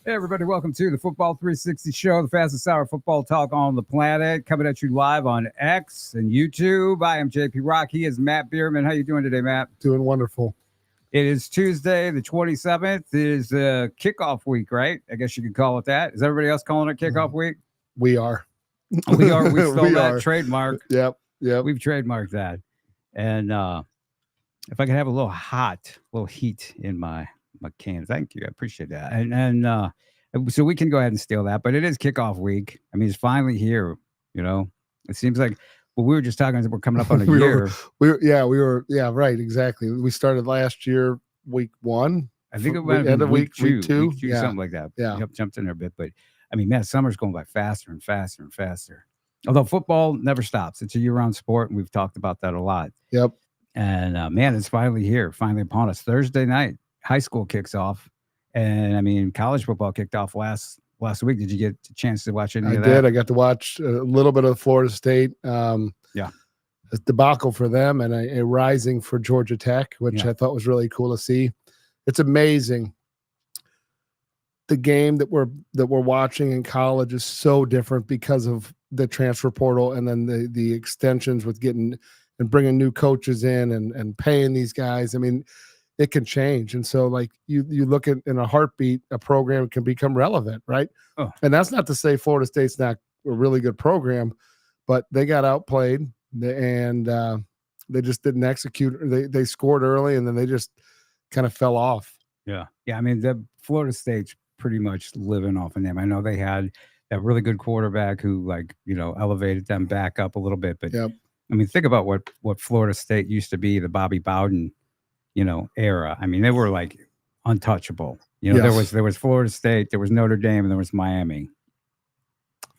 Hey, everybody, welcome to the Football 360 Show, the fastest hour football talk on the planet, coming at you live on X and YouTube. I am JP Rock. He is Matt Bierman. How you doing today, Matt? Doing wonderful. It is Tuesday, the 27th. It is kickoff week, right? I guess you could call it that. Is everybody else calling it kickoff week? We are. We are. We stole that trademark. Yep. We've trademarked that. And if I could have a little heat in my can. Thank you. I appreciate that. And so we can go ahead and steal that. But it is kickoff week. I mean, it's finally here. You know, it seems like we were just talking. We're coming up on a year. We were. Yeah, right. Exactly. We started last year, week 1. I think it went end of week 2, yeah. Something like that. Yeah, jumped in there a bit. But I mean, man, summer's going by faster and faster and faster. Although football never stops. It's a year-round sport, and we've talked about that a lot. Yep. And man, it's finally here, finally upon us. Thursday night. High school kicks off, and I mean, college football kicked off last week. Did you get a chance to watch any of that? I did. I got to watch a little bit of Florida State. A debacle for them and a rising for Georgia Tech, which I thought was really cool to see. It's amazing. The game that we're watching in college is so different because of the transfer portal and then the extensions with getting and bringing new coaches in and paying these guys. I mean, it can change. And so like you look at in a heartbeat, a program can become relevant, right? Oh. And that's not to say Florida State's not a really good program, but they got outplayed and they just didn't execute. They scored early and then they just kind of fell off. Yeah. I mean, the Florida State's pretty much living off of them. I know they had that really good quarterback who elevated them back up a little bit, but I mean, think about what Florida State used to be, the Bobby Bowden era. I mean, they were like untouchable. There was Florida State, there was Notre Dame, and there was Miami.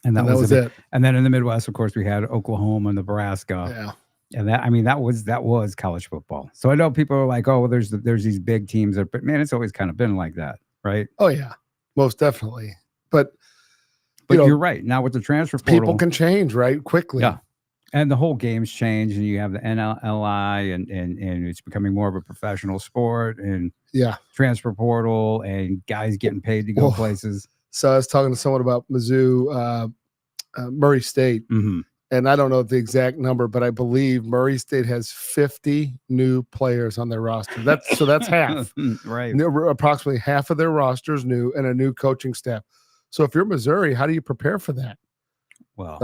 And that was it. And then in the Midwest, of course, we had Oklahoma, Nebraska. Yeah. And that was college football. So I know people are like, oh, well, there's these big teams, but man, it's always kind of been like that, right? Oh yeah, most definitely. But you're right. Now with the transfer portal, people can change right quickly. Yeah. And the whole game's changed, and you have the NLI, and it's becoming more of a professional sport, and transfer portal, and guys getting paid to go places. So I was talking to someone about Mizzou, Murray State, and I don't know the exact number, but I believe Murray State has 50 new players on their roster. That's half, right? Approximately half of their roster is new, and a new coaching staff. So if you're Missouri, how do you prepare for that? Well,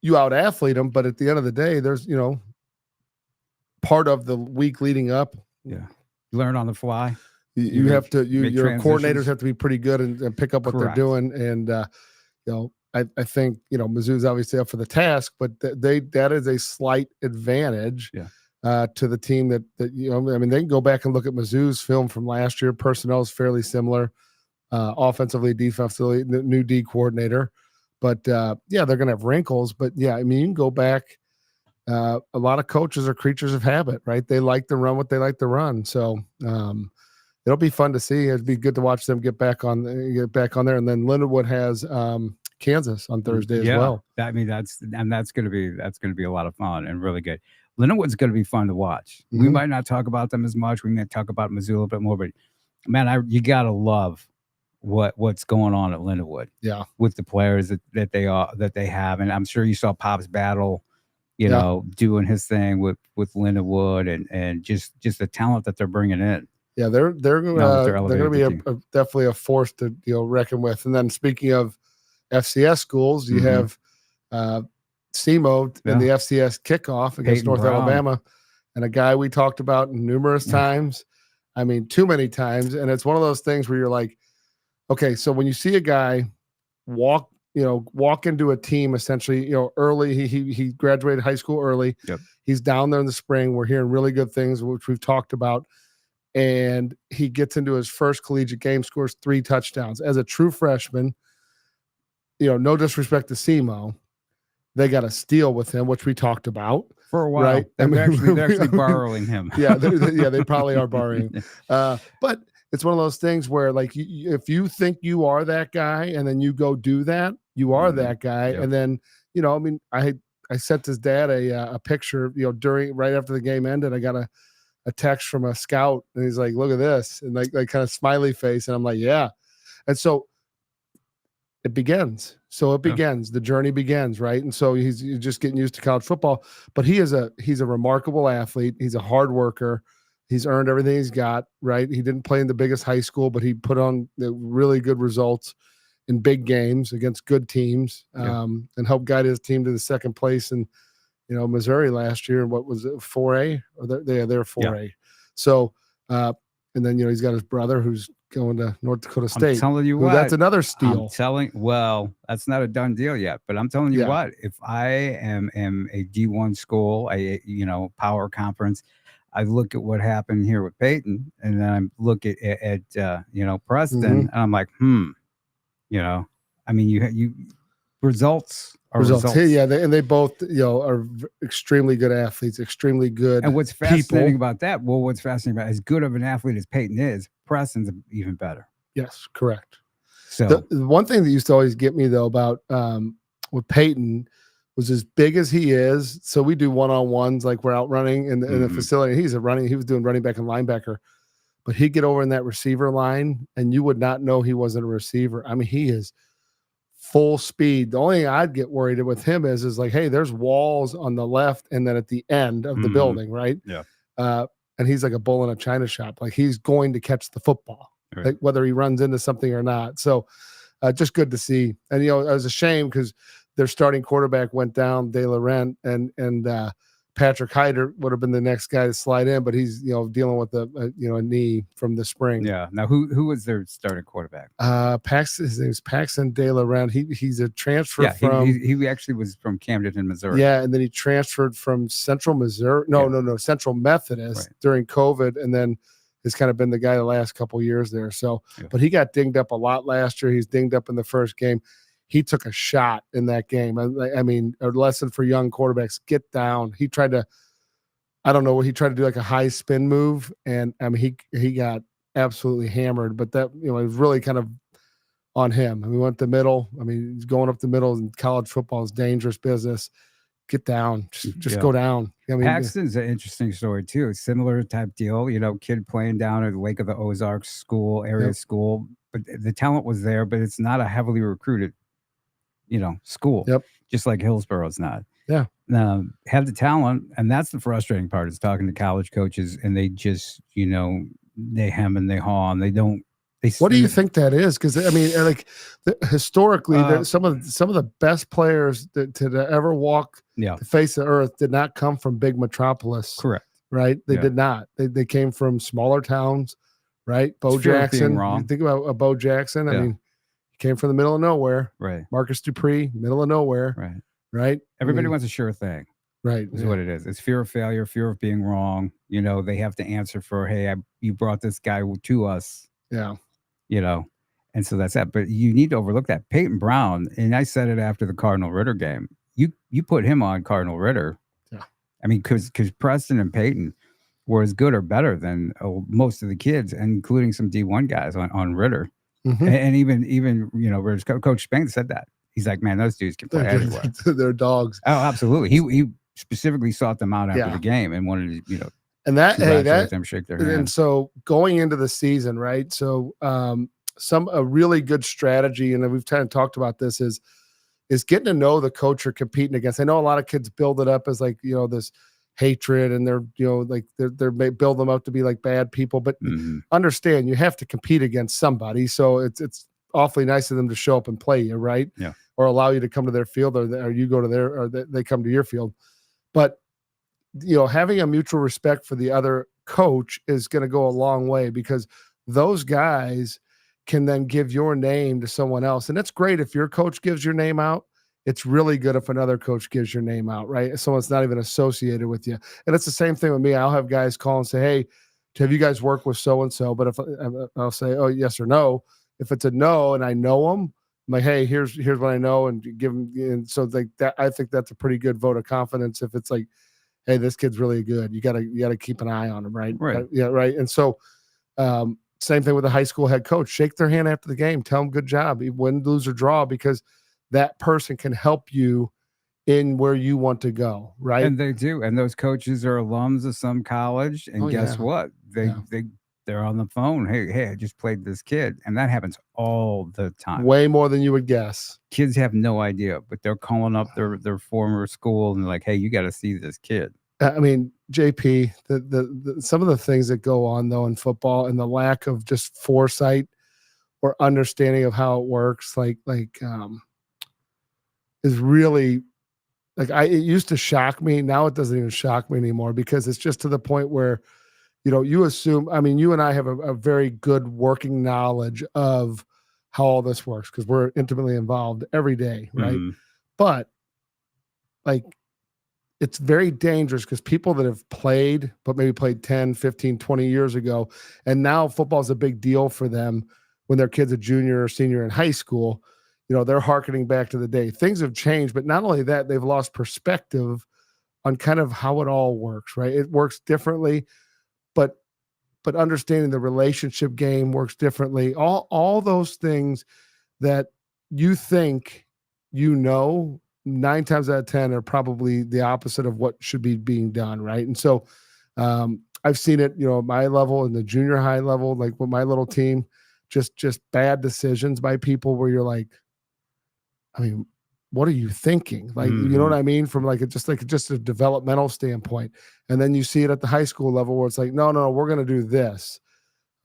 you out athlete them, but at the end of the day, there's part of the week leading up. Yeah, you learn on the fly. You have to. Your coordinators have to be pretty good and pick up what they're doing. And I think Mizzou's obviously up for the task, but that is a slight advantage. To the team that I mean, they can go back and look at Mizzou's film from last year. Personnel is fairly similar, offensively, defensively, new D coordinator. But they're going to have wrinkles. But I mean, you can go back. A lot of coaches are creatures of habit, right? They like to run what they like to run. So it'll be fun to see. It'd be good to watch them get back on there. And then Lindenwood has Kansas on Thursday as well. I mean, that's going to be a lot of fun and really good. Lindenwood's going to be fun to watch. We might not talk about them as much. We may talk about Mizzou a little bit more, but man, you got to love what's going on at Lindenwood. Yeah. With the players that they have. And I'm sure you saw Pop's battle, doing his thing with Lindenwood and just the talent that they're bringing in. Yeah, they're going to be definitely a force to reckon with. And then speaking of FCS schools, you have SEMO in the FCS kickoff against Peyton North Brown. Alabama, and a guy we talked about numerous times. I mean, too many times. And it's one of those things where you're like, okay, so when you see a guy walk into a team essentially, early, he graduated high school early. Yep. He's down there in the spring. We're hearing really good things, which we've talked about. And he gets into his first collegiate game, scores 3 touchdowns. As a true freshman, no disrespect to SEMO, they got a steal with him, which we talked about. For a while. Right? They're actually borrowing him. They probably are borrowing him. But it's one of those things where, like, if you think you are that guy and then you go do that, you are that guy. Yep. And then, I mean, I sent his dad a picture, right after the game ended. I got a text from a scout, and he's like, "Look at this," and like kind of smiley face, and I'm like, "Yeah," and so it begins. So it begins. The journey begins, right? And so he's just getting used to college football, but he's a remarkable athlete. He's a hard worker. He's earned everything he's got, right? He didn't play in the biggest high school, but he put on the really good results in big games against good teams, and helped guide his team to the second place in, Missouri last year. What was it, 4A? Or they're 4A. Yeah. So, and then, he's got his brother who's going to North Dakota State. I'm telling you what, that's another steal. Well, that's not a done deal yet, but I'm telling you what, if I am a D1 school, power conference, I look at what happened here with Peyton, and then I look at Preston, and I'm like, I mean, you results are results. Yeah, they both are extremely good athletes, extremely good. And what's fascinating about that? Well, what's fascinating about as good of an athlete as Peyton is, Preston's even better. Yes, correct. So the one thing that used to always get me though about with Peyton was as big as he is. So we do one-on-ones, like we're out running in the facility. He was doing running back and linebacker, but he'd get over in that receiver line and you would not know he wasn't a receiver. I mean, he is full speed. The only thing I'd get worried with him is like, hey, there's walls on the left and then at the end of the building, right? Yeah. And he's like a bull in a china shop. Like he's going to catch the football, right, like whether he runs into something or not. So just good to see. And, it was a shame because their starting quarterback went down, De Laurent, and Patrick Hyder would have been the next guy to slide in, but he's dealing with a knee from the spring. Yeah. Now who was their starting quarterback? Paxton. His name is Paxton De Laurent. He's a transfer from. He actually was from Camden in Missouri. Yeah, and then he transferred from Central Missouri. No, Central Methodist during COVID, and then has kind of been the guy the last couple of years there. So, but he got dinged up a lot last year. He's dinged up in the first game. He took a shot in that game. I mean, a lesson for young quarterbacks: get down. He tried to, I don't know what he tried to do, like a high spin move, and I mean he got absolutely hammered. But that it was really kind of on him. I mean, he went the middle. I mean, he's going up the middle in college football is dangerous business. Get down, just go down. I mean, Paxton's an interesting story too. Similar type deal. Kid playing down at the Lake of the Ozarks area school, but the talent was there. But it's not a heavily recruited school. Yep. Just like Hillsboro's not. Yeah. Have the talent. And that's the frustrating part is talking to college coaches and they just, they hem and they haw and they don't. What do you think that is? Because I mean, like historically, some of the best players to ever walk the face of earth did not come from big metropolis. Correct. Right? They did not. They came from smaller towns. Right? Bo Jackson. You think about Bo Jackson. I mean, he came from the middle of nowhere. Right. Marcus Dupree, middle of nowhere. Right. Right. Everybody wants a sure thing. Right. Is what it is. It's fear of failure, fear of being wrong. They have to answer for, hey, you brought this guy to us. Yeah. And so that's that. But you need to overlook that. Peyton Brown, and I said it after the Cardinal Ritter game. You put him on Cardinal Ritter. Yeah. I mean, because Preston and Peyton were as good or better than most of the kids, including some D1 guys on Ritter. Mm-hmm. And even Coach Spain said that. He's like, man, those dudes can play everywhere. They're dogs. Oh, absolutely. He specifically sought them out after the game and wanted to, and that them, shake their hand. And so going into the season, right? So a really good strategy, and we've kind of talked about this, is getting to know the coach you're competing against. I know a lot of kids build it up as like, this hatred, and they're they build them up to be like bad people, but understand you have to compete against somebody. So it's awfully nice of them to show up and play you, right? Yeah. Or allow you to come to their field, or you go to their, or they come to your field. But having a mutual respect for the other coach is going to go a long way, because those guys can then give your name to someone else. And it's great if your coach gives your name out. It's really good if another coach gives your name out, right? Someone's not even associated with you. And it's the same thing with me. I'll have guys call and say, hey, have you guys worked with so-and-so? But if I'll say, oh, yes or no. If it's a no and I know them, I'm like, hey, here's what I know, and give them. And so like that, I think that's a pretty good vote of confidence. If it's like, hey, this kid's really good, you gotta keep an eye on him, right? Right. Yeah, right. And so same thing with the high school head coach. Shake their hand after the game. Tell them good job, win, lose, or draw, because that person can help you in where you want to go, right? And they do. And those coaches are alums of some college. And guess what? They're on the phone. Hey, I just played this kid. And that happens all the time. Way more than you would guess. Kids have no idea, but they're calling up their former school and like, hey, you got to see this kid. I mean, JP, the some of the things that go on though in football and the lack of just foresight or understanding of how it works, is really it used to shock me. Now it doesn't even shock me anymore because it's just to the point where, you assume, I mean, you and I have a very good working knowledge of how all this works because we're intimately involved every day. Right. Mm-hmm. But it's very dangerous because people that have played, but maybe played 10, 15, 20 years ago, and now football is a big deal for them when their kid's a junior or senior in high school, they're hearkening back to the day. Things have changed, but not only that, they've lost perspective on kind of how it all works, right? It works differently, but understanding the relationship game works differently. All those things that you think 9 times out of 10 are probably the opposite of what should be being done, right? And so I've seen it, at my level and the junior high level, like with my little team, just bad decisions by people where you're like, I mean, what are you thinking? Like, you know what I mean? From just a developmental standpoint. And then you see it at the high school level where it's like, no, we're going to do this.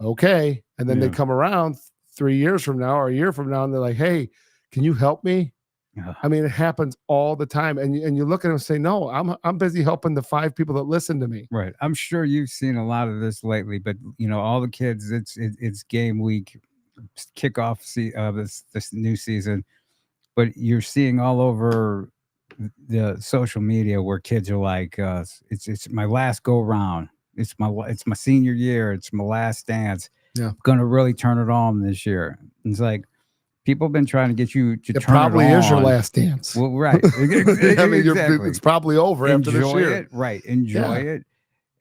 Okay. And then they come around 3 years from now or a year from now and they're like, hey, can you help me? I mean, it happens all the time. And you look at them and say, no, I'm busy helping the 5 people that listen to me. Right. I'm sure you've seen a lot of this lately, but all the kids, it's game week, kickoff this new season. But you're seeing all over the social media where kids are like, it's my last go round. It's my senior year. It's my last dance. Yeah. I'm gonna really turn it on this year. It's like people have been trying to get you to turn it on. It probably is your last dance. Well, right. I mean, exactly. It's probably over after this year. It, right. Enjoy it.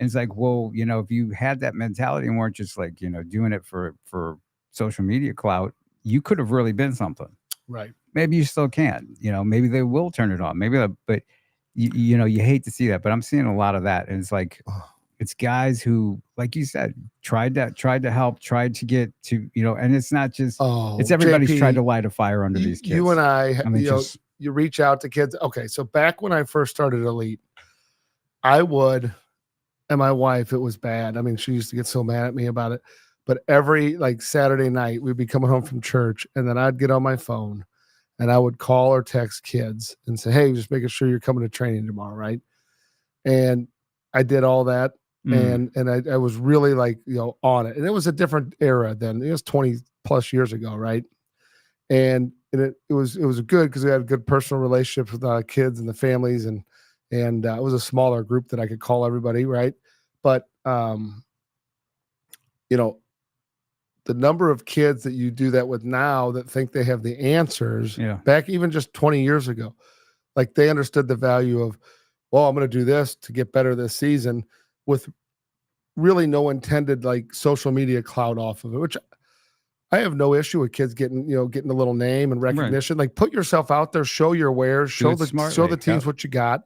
And it's like, well, if you had that mentality and weren't just like, doing it for social media clout, you could have really been something. Right. Maybe you still can, maybe they will turn it on. but you hate to see that, but I'm seeing a lot of that. And it's like, it's guys who, like you said, tried to help, tried to get to, and it's not just, it's everybody's JP, tried to light a fire under these kids. You and I mean, you reach out to kids. Okay. So back when I first started Elite, I would, and my wife, it was bad. I mean, she used to get so mad at me about it, but every Saturday night we'd be coming home from church and then I'd get on my phone and I would call or text kids and say, hey, just making sure you're coming to training tomorrow. Right. And I did all that. And I was really on it. And it was a different era then. It was 20 plus years ago. Right. And it was good because we had good personal relationships with our kids and the families and it was a smaller group that I could call everybody. Right. But, the number of kids that you do that with now that think they have the answers back even just 20 years ago, they understood the value of, well, I'm going to do this to get better this season with really no intended social media clout off of it, which I have no issue with kids getting a little name and recognition. Right. Put yourself out there, show your wares, show the teams what you got.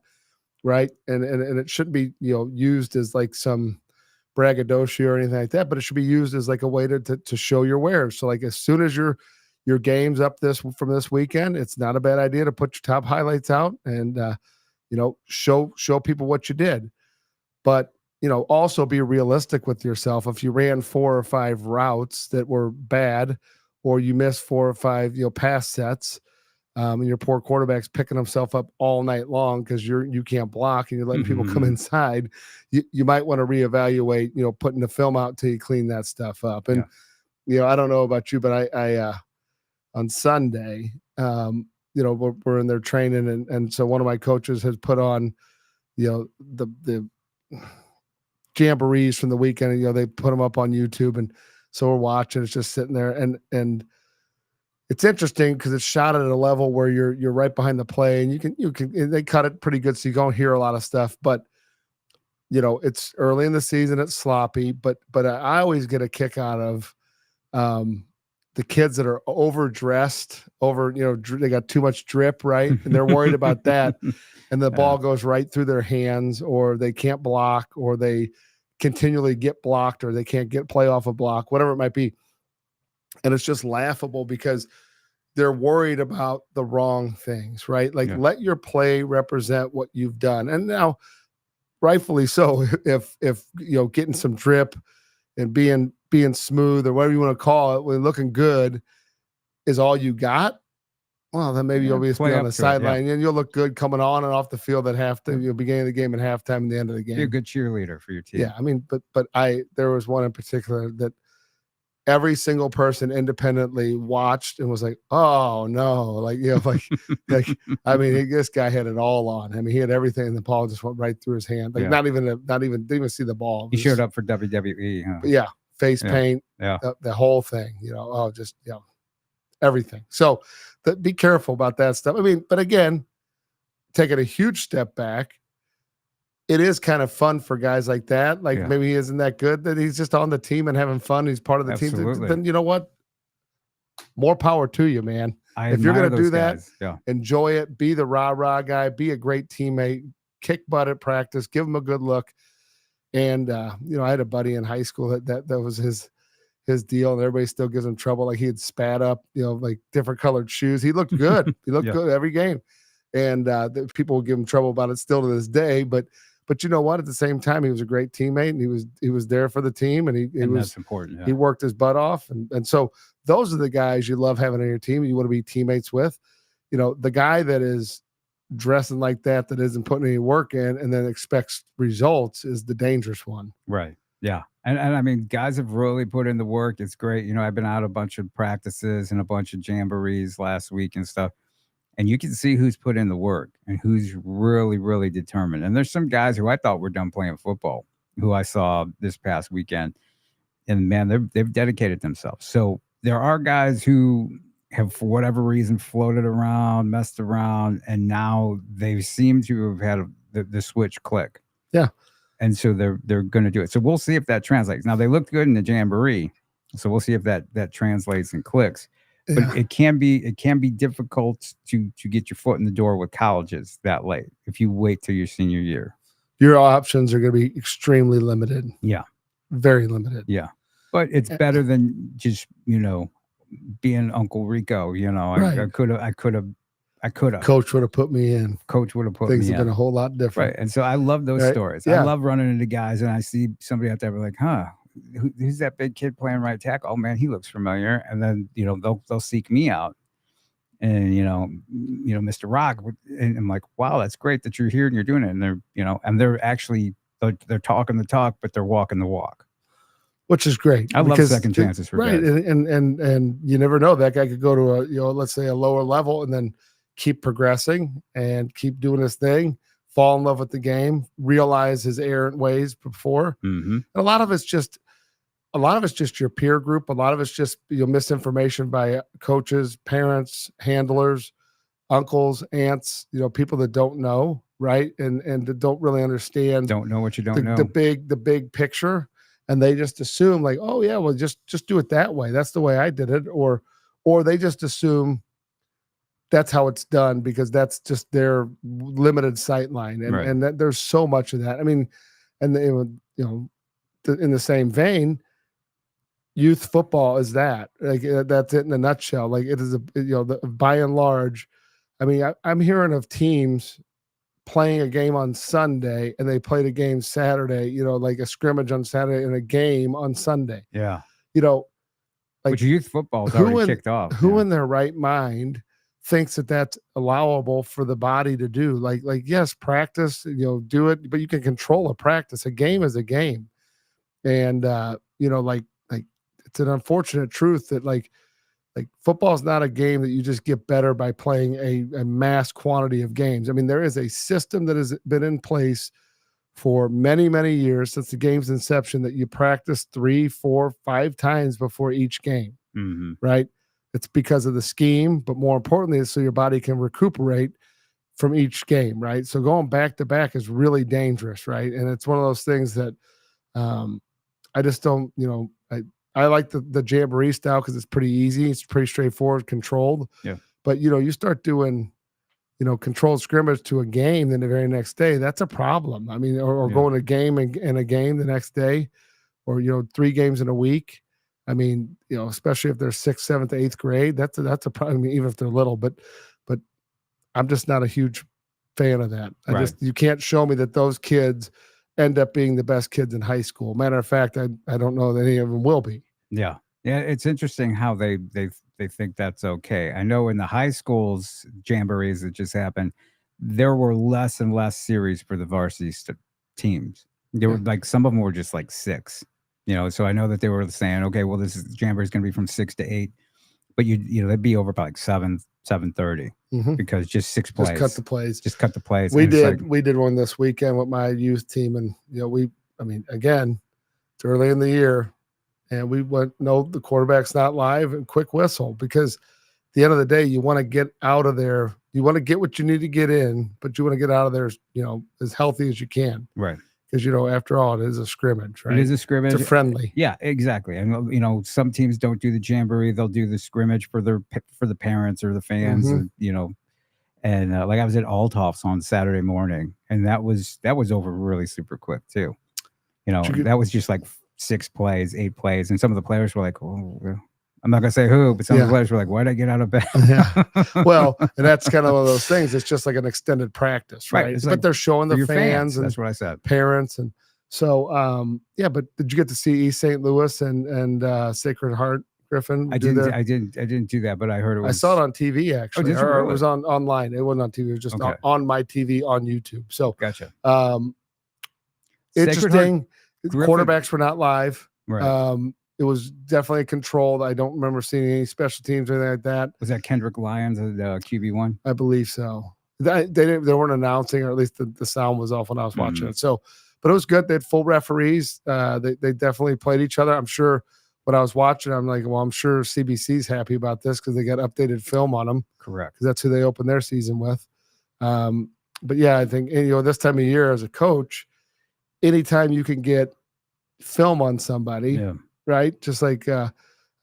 Right. And it shouldn't be, used as some braggadocio or anything like that, but it should be used as a way to show your wares. So as soon as your game's up from this weekend, it's not a bad idea to put your top highlights out and show people what you did. But also be realistic with yourself. If you ran 4 or 5 routes that were bad, or you missed 4 or 5 pass sets, and your poor quarterback's picking himself up all night long because you can't block and you're letting people come inside, you might want to reevaluate, putting the film out till you clean that stuff up. And, I don't know about you, but I on Sunday, we're in there training. And so one of my coaches has put on, the jamborees from the weekend, they put them up on YouTube. And so we're watching, it's just sitting there and it's interesting because it's shot at a level where you're right behind the play and you can they cut it pretty good. So you don't hear a lot of stuff, but it's early in the season, it's sloppy, but I always get a kick out of, the kids that are overdressed, they got too much drip, right? And they're worried about that. And the ball goes right through their hands, or they can't block, or they continually get blocked, or they can't play off a block, whatever it might be. And it's just laughable because they're worried about the wrong things, right? Like, let your play represent what you've done. And now, rightfully so, if getting some drip and being smooth, or whatever you want to call it, when looking good is all you got, well, then maybe you'll be on the sideline and you'll look good coming on and off the field at halftime, beginning of the game and halftime and the end of the game. Be a good cheerleader for your team. Yeah, I mean, but there was one in particular that every single person independently watched and was like, "Oh no!" Like, I mean, this guy had it all on. I mean, he had everything, and the ball just went right through his hand. Like, didn't even see the ball. He showed up for WWE. Huh? Yeah, face paint. Yeah, the whole thing. Everything. So, be careful about that stuff. I mean, but again, taking a huge step back, it is kind of fun for guys like that. Like, maybe he isn't that good, that he's just on the team and having fun. He's part of the team. Then you know what? More power to you, man. If you're going to do that, enjoy it. Be the rah-rah guy. Be a great teammate. Kick butt at practice. Give him a good look. And I had a buddy in high school that was his deal, and everybody still gives him trouble. Like, he had spat up, like different colored shoes. He looked good. He looked good every game. And people will give him trouble about it still to this day. But you know what? At the same time, he was a great teammate, and he was there for the team, and that's important. Yeah. He worked his butt off, and so those are the guys you love having on your team. You want to be teammates with. The guy that is dressing like that isn't putting any work in, and then expects results, is the dangerous one. Right. Yeah. And I mean, guys have really put in the work. It's great. I've been out a bunch of practices and a bunch of jamborees last week and stuff. And you can see who's put in the work and who's really, really determined. And there's some guys who I thought were done playing football, who I saw this past weekend. And man, they've dedicated themselves. So there are guys who have, for whatever reason, floated around, messed around, and now they seem to have had the switch click. Yeah. And so they're going to do it. So we'll see if that translates. Now, they looked good in the jamboree, so we'll see if that translates and clicks. But it can be difficult to get your foot in the door with colleges that late if you wait till your senior year. Your options are going to be extremely limited. Yeah. Very limited. Yeah. But it's better than just, being Uncle Rico. Right. I could have. Coach would have put me in. Coach would have put Things me in. Things have been a whole lot different. Right. And so I love those stories. Yeah. I love running into guys and I see somebody out there like, who's that big kid playing right tackle? Oh man, he looks familiar. And then, they'll seek me out. And, Mr. Rock, and I'm like, wow, that's great that you're here and you're doing it. And they're actually, they're talking the talk, but they're walking the walk. Which is great. I love second chances for guys. Right. And you never know, that guy could go to let's say a lower level and then keep progressing and keep doing his thing, fall in love with the game, realize his errant ways before. Mm-hmm. And a lot of it's just your peer group. A lot of it's just misinformation by coaches, parents, handlers, uncles, aunts, people that don't know, right? And that don't really understand. Don't know what you don't know. The big picture. And they just assume like, oh yeah, well just do it that way. That's the way I did it. Or they just assume that's how it's done because that's just their limited sight line. And right. and there's so much of that. I mean, and in the same vein, youth football is that. Like that's it in a nutshell. Like it is by and large. I mean, I'm hearing of teams playing a game on Sunday and they played a game Saturday, like a scrimmage on Saturday and a game on Sunday. Yeah. Like which youth football is already kicked off. Who in their right mind thinks that that's allowable for the body to do? Like, yes, practice, do it, but you can control a practice. A game is a game. And, it's an unfortunate truth that like football is not a game that you just get better by playing a mass quantity of games. I mean, there is a system that has been in place for many, many years since the game's inception that you practice 3, 4, 5 times before each game, mm-hmm. right? It's because of the scheme, but more importantly, it's so your body can recuperate from each game, right? So going back to back is really dangerous, right? And it's one of those things that I just don't, I like the jamboree style because it's pretty easy. It's pretty straightforward, controlled. Yeah. But, you start doing, controlled scrimmage to a game, then the very next day, that's a problem. I mean, or going a game and a game the next day, or, 3 games in a week. I mean, especially if they're 6th, 7th, 8th grade, that's a problem. I mean, even if they're little, but I'm just not a huge fan of that. You can't show me that those kids end up being the best kids in high school. Matter of fact, I don't know that any of them will be. Yeah. Yeah. It's interesting how they think that's okay. I know in the high schools jamborees that just happened, there were less and less series for the varsity teams. There were like, some of them were just like 6, so I know that they were saying, okay, well, this jamboree is going to be from 6 to 8, but they'd be over by like 7:30 because just 6 plays. Just cut the plays. We did one this weekend with my youth team, and again, it's early in the year, and we went, no, the quarterback's not live, and quick whistle, because at the end of the day, you want to get out of there. You want to get what you need to get in, but you want to get out of there, as healthy as you can. Right. Because, after all, it is a scrimmage, right? It is a scrimmage. It's a friendly. Yeah, exactly. And, some teams don't do the jamboree. They'll do the scrimmage for the parents or the fans, and like I was at Althoff's on Saturday morning, and that was over really super quick too. That was just like 6 plays, 8 plays. And some of the players were like, oh, I'm not going to say who, but some of the players were like, why'd I get out of bed? Yeah. Well, and that's kind of one of those things. It's just like an extended practice, right? But they're showing the fans and that's what I said. Parents. And so, but did you get to see East St. Louis and Sacred Heart Griffin? I didn't do that, but I heard it was. I saw it on TV actually. Oh, It was online. It wasn't on TV. It was just on my TV on YouTube. So gotcha. Interesting. Quarterbacks were not live. Right. It was definitely controlled. I don't remember seeing any special teams or anything like that. Was that Kendrick Lyons, the QB1? I believe so. They weren't announcing, or at least the sound was off when I was watching it. So, but it was good. They had full referees. They definitely played each other. I'm sure when I was watching, I'm like, well, I'm sure CBC's happy about this because they got updated film on them. Correct. Because that's who they opened their season with. But yeah, I think, this time of year as a coach, anytime you can get film on somebody, right? Just like I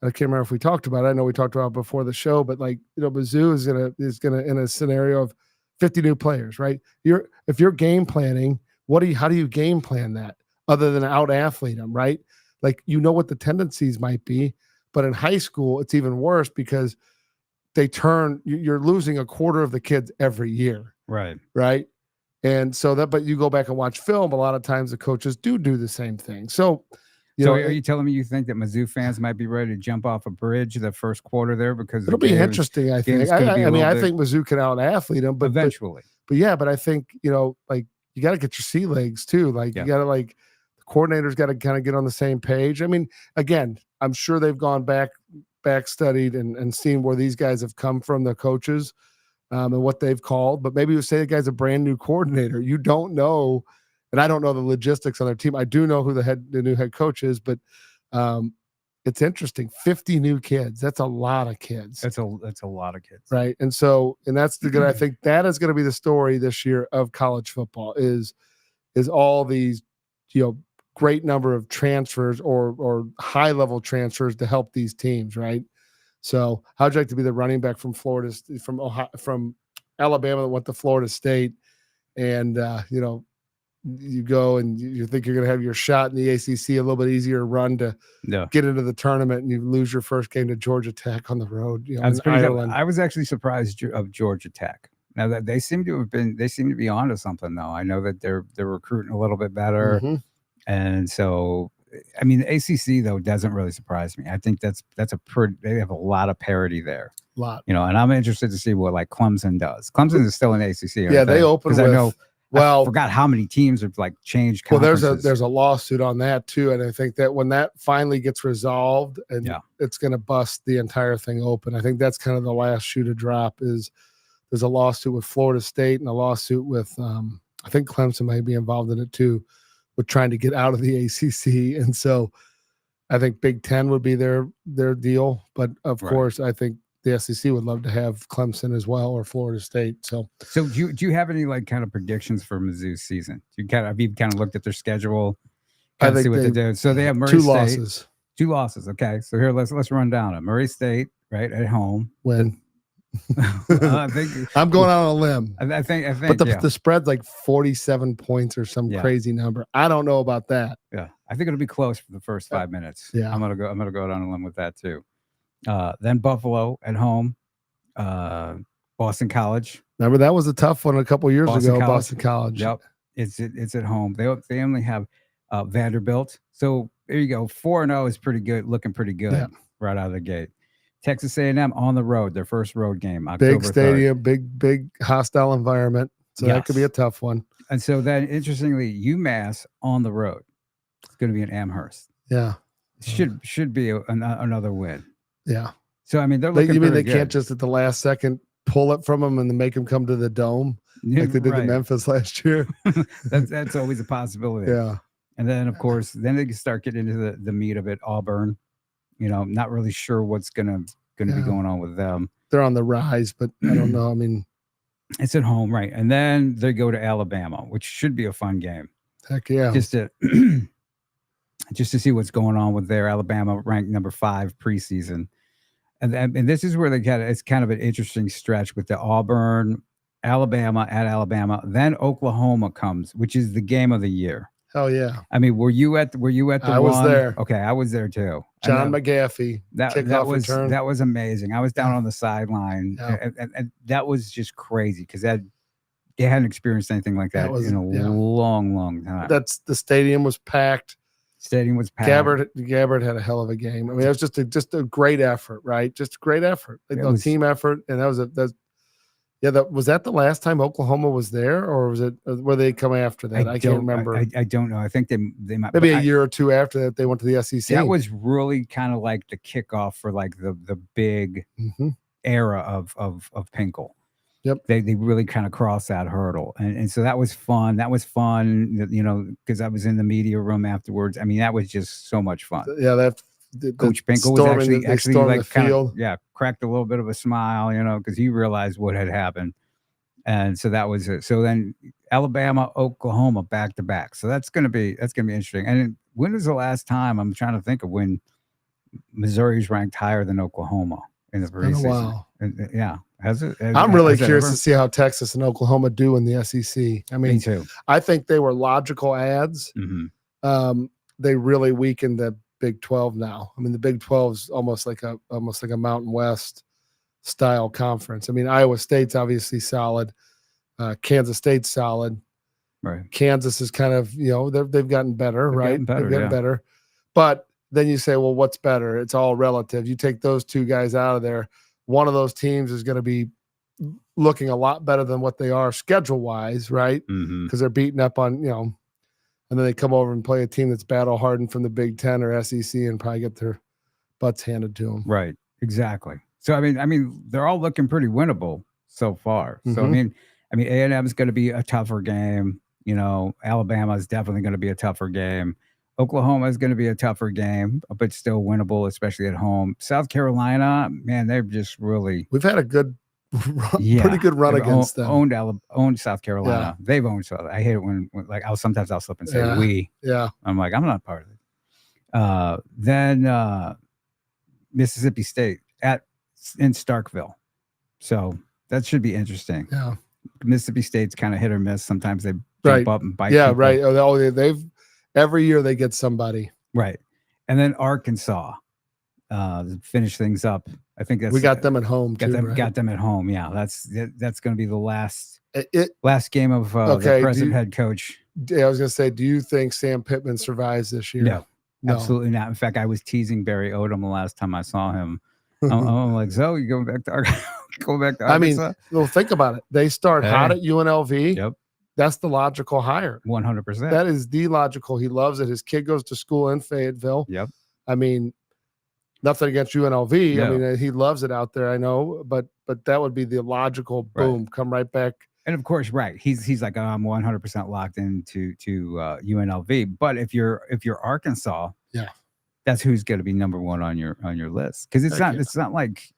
can't remember if we talked about it. I know we talked about it before the show, but like, Mizzou is gonna in a scenario of 50 new players, right? If you're game planning, how do you game plan that other than out athlete them, right? Like, what the tendencies might be, but in high school, it's even worse because you're losing a quarter of the kids every year. Right. Right. And so but you go back and watch film, a lot of times the coaches do the same thing. So, are you telling me you think that Mizzou fans might be ready to jump off a bridge the first quarter there? Because it'll be interesting, I think. I think Mizzou can out athlete them, but eventually. But I think, like, you got to get your sea legs too. Like, you got to, like, the coordinators got to kind of get on the same page. I mean, again, I'm sure they've gone back studied and seen where these guys have come from, the coaches, and what they've called. But maybe you say the guy's a brand new coordinator. You don't know. And I don't know the logistics on their team. I do know who the new head coach is, but it's interesting. 50 new kids. That's a lot of kids. That's a lot of kids. Right. And that's the good. I think that is going to be the story this year of college football is all these, great number of transfers or high level transfers to help these teams. Right. So how'd you like to be the running back from Florida, from Alabama that went to Florida State, and you go and you think you're going to have your shot in the ACC, a little bit easier run to get into the tournament, and you lose your first game to Georgia Tech on the road. I was actually surprised of Georgia Tech. Now that they seem to be onto something though. I know that they're recruiting a little bit better, and so I mean the ACC though doesn't really surprise me. I think they have a lot of parity there. And I'm interested to see what like Clemson does. Clemson is still in ACC. Yeah, they open with. I know. Well, I forgot how many teams have like changed conferences. Well, there's a lawsuit on that too, and I think that when that finally gets resolved, and it's going to bust the entire thing open. I think that's kind of the last shoe to drop. Is there's a lawsuit with Florida State and a lawsuit with I think Clemson might be involved in it too, with trying to get out of the ACC, and so I think Big Ten would be their deal. But of course, I think the SEC would love to have Clemson as well, or Florida State. So do you have any like kind of predictions for Mizzou's season? Have you kind of looked at their schedule? I think see what they do. So they have Murray State. 2 losses. Okay, so here let's run down it. Murray State, right, at home. Win. I think I'm going out on a limb. I think. But the spread's like 47 points or some crazy number. I don't know about that. Yeah, I think it'll be close for the first 5 minutes. Yeah, I'm gonna go down a limb with that too. Then Buffalo at home. Boston College. Remember that was a tough one a couple years ago. Boston College. Yep, it's at home. They only have Vanderbilt. So there you go. 4-0 is pretty good, looking pretty good right out of the gate. Texas A&M on the road, their first road game. October big stadium, 3rd. big hostile environment. So that could be a tough one. And so then, interestingly, UMass on the road. It's going to be in Amherst. Yeah, should be another win. Yeah. So I mean, they're looking. You mean they good. can't just at the last second pull it from them and then make them come to the Dome like they did to Memphis last year? that's always a possibility. Yeah. And then, of course, then they can start getting into the meat of it. Auburn. Not really sure what's gonna be going on with them. They're on the rise, but I don't know. I mean, it's at home, right? And then they go to Alabama, which should be a fun game. Heck yeah! Just to see what's going on with their Alabama, ranked number 5 preseason, and this is where it's kind of an interesting stretch with the Auburn, Alabama at Alabama, then Oklahoma comes, which is the game of the year. Hell yeah! I mean, were you at the I was there. Okay, I was there too. John McGaffey. That was amazing. I was down on the sideline, and that was just crazy because they hadn't experienced anything like that in a long time. The stadium was packed. Gabbard had a hell of a game. I mean, it was just a great effort, right? Just a great effort, team effort, and was that the last time Oklahoma was there, or were they come after that? I can't remember. I don't know. I think they might maybe a year or two after that they went to the SEC. That was really kind of like the kickoff for like the big era of Pinkel. Yep. They really kind of crossed that hurdle, and so that was fun. Because I was in the media room afterwards. I mean, that was just so much fun. Yeah, Coach Pinkel was actually like kind of cracked a little bit of a smile, because he realized what had happened, and so that was it. So then Alabama, Oklahoma back to back. So that's gonna be interesting. And when was the last time? I'm trying to think of when Missouri's ranked higher than Oklahoma in the preseason. Wow. Yeah, has it? I'm really curious to see how Texas and Oklahoma do in the SEC. I mean, me too. I think they were logical adds. Mm-hmm. They really weakened the Big 12 now. I mean, the Big 12 is almost like a Mountain West style conference. I mean, Iowa State's obviously solid. Kansas State's solid. Right. Kansas is kind of, they've gotten better, right? They've gotten better. But then you say, well, what's better? It's all relative. You take those two guys out of there, one of those teams is going to be looking a lot better than what they are schedule-wise, right? Because they're beating up on, and then they come over and play a team that's battle-hardened from the Big Ten or SEC and probably get their butts handed to them. Right, exactly. So, I mean, they're all looking pretty winnable so far. So, I mean, A&M is going to be a tougher game. Alabama is definitely going to be a tougher game. Oklahoma is going to be a tougher game, but still winnable, especially at home. South Carolina, man, they're just really. We've had a pretty good run against them. Owned South Carolina. Yeah. They've owned South. I hate it when like I'll slip and say we. Yeah. I'm like, I'm not part of it. Then Mississippi State in Starkville. So that should be interesting. Yeah. Mississippi State's kind of hit or miss. Sometimes they jump up and bite. Yeah, people. right. Oh, they've every year they get somebody. Right. And then Arkansas finish things up. I think we got them at home. Got them at home. Yeah, that's going to be the last game of the present head coach. Yeah, I was going to say, do you think Sam Pittman survives this year? No, absolutely not. In fact, I was teasing Barry Odom the last time I saw him. I'm like, so you going back to Arkansas? I mean, well, think about it. They start hot at UNLV. Yep. That's the logical hire. 100%. That is the logical. He loves it. His kid goes to school in Fayetteville. Yep. I mean, nothing against UNLV. No. I mean, he loves it out there. I know, but that would be the logical boom. Right. Come right back. And of course, right. He's like, I'm 100% locked into UNLV. But if you're Arkansas, that's who's going to be number one on your list. Because it's not like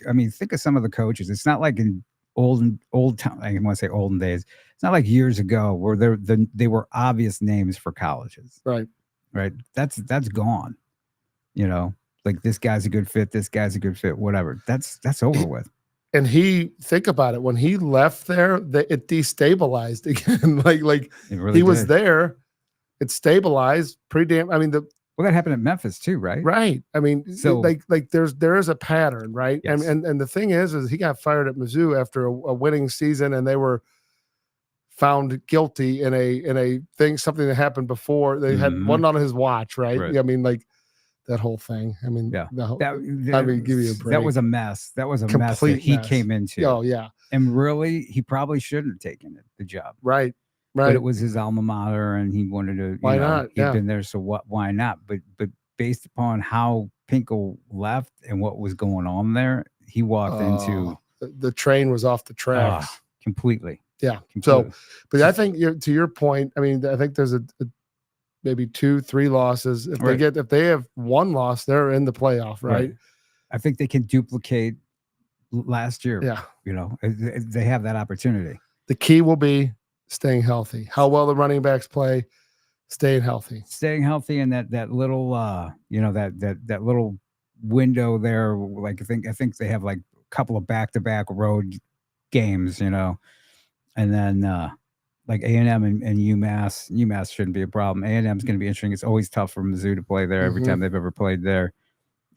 I mean, think of some of the coaches. It's not like in old time. I want to say olden days. It's not like years ago where they were obvious names for colleges. Right. Right. That's gone. you know, like this guy's a good fit, this guy's a good fit, whatever. That's over with. And think about it, when he left there, it destabilized again. like it really was there, it stabilized pretty damn. I mean, well, that happened at Memphis too, right? Right. I mean, so there is a pattern, right? Yes. And the thing is he got fired at Mizzou after a winning season, and they were found guilty in a thing, something that happened before. They had one on his watch, right? I mean, like that whole thing. I mean, yeah. I mean, give you a break. That was a mess. That was a mess that he came into. Oh yeah. And really, he probably shouldn't have taken the job. Right. Right. But it was his alma mater, and he wanted to. Why not? He'd been there, so what? Why not? But based upon how Pinkel left and what was going on there, he walked into the train was off the tracks completely. Yeah. Completely. So, but I think to your point, I mean, I think there's maybe 2-3 losses. If they have one loss, they're in the playoff, right? I think they can duplicate last year. Yeah. You know, they have that opportunity. The key will be staying healthy. How well the running backs play, staying healthy, and that little that little window there. Like I think they have like a couple of back-to-back road games, you know, and then like A&M and UMass shouldn't be a problem. A&M is going to be interesting. It's always tough for Mizzou to play there every time they've ever played there,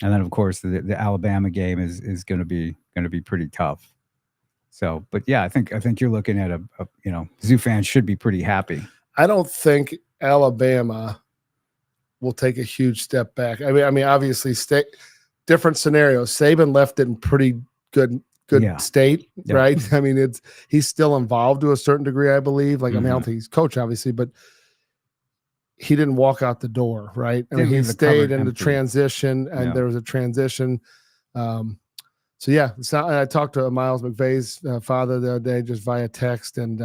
and then of course the Alabama game is going to be pretty tough. So, but yeah, I think you're looking at a Zoo fans should be pretty happy. I don't think Alabama will take a huge step back. I mean, obviously, different scenarios. Saban left it in pretty good state, right? I mean, he's still involved to a certain degree, I believe. Like, I mean, I don't think he's coach, obviously, but he didn't walk out the door, right? I mean, he stayed in the transition, and there was a transition. So yeah, I talked to Miles McVay's father the other day just via text, and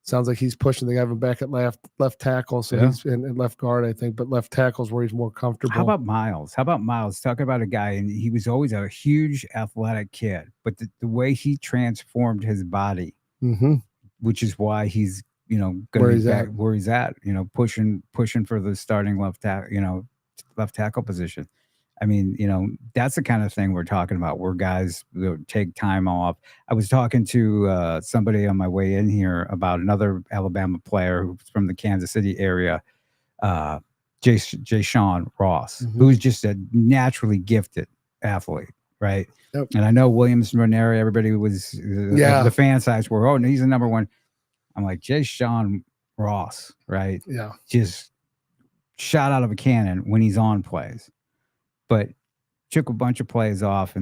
sounds like he's pushing the guy back at left tackle, so he's in left guard, I think, but left tackle's where he's more comfortable. How about Miles? Talk about a guy, and he was always a huge athletic kid, but the way he transformed his body, which is why he's going to be back where he's at, pushing for the starting left tackle position. I mean, that's the kind of thing we're talking about where guys take time off. I was talking to somebody on my way in here about another Alabama player who's from the Kansas City area, Jay-Sean Ross, who's just a naturally gifted athlete, right? Yep. And I know Williams-Nwaneri, everybody was, the fan sides were, he's the number one. I'm like, Jay-Sean Ross, right? Yeah. Just shot out of a cannon when he's on plays. But took a bunch of plays off,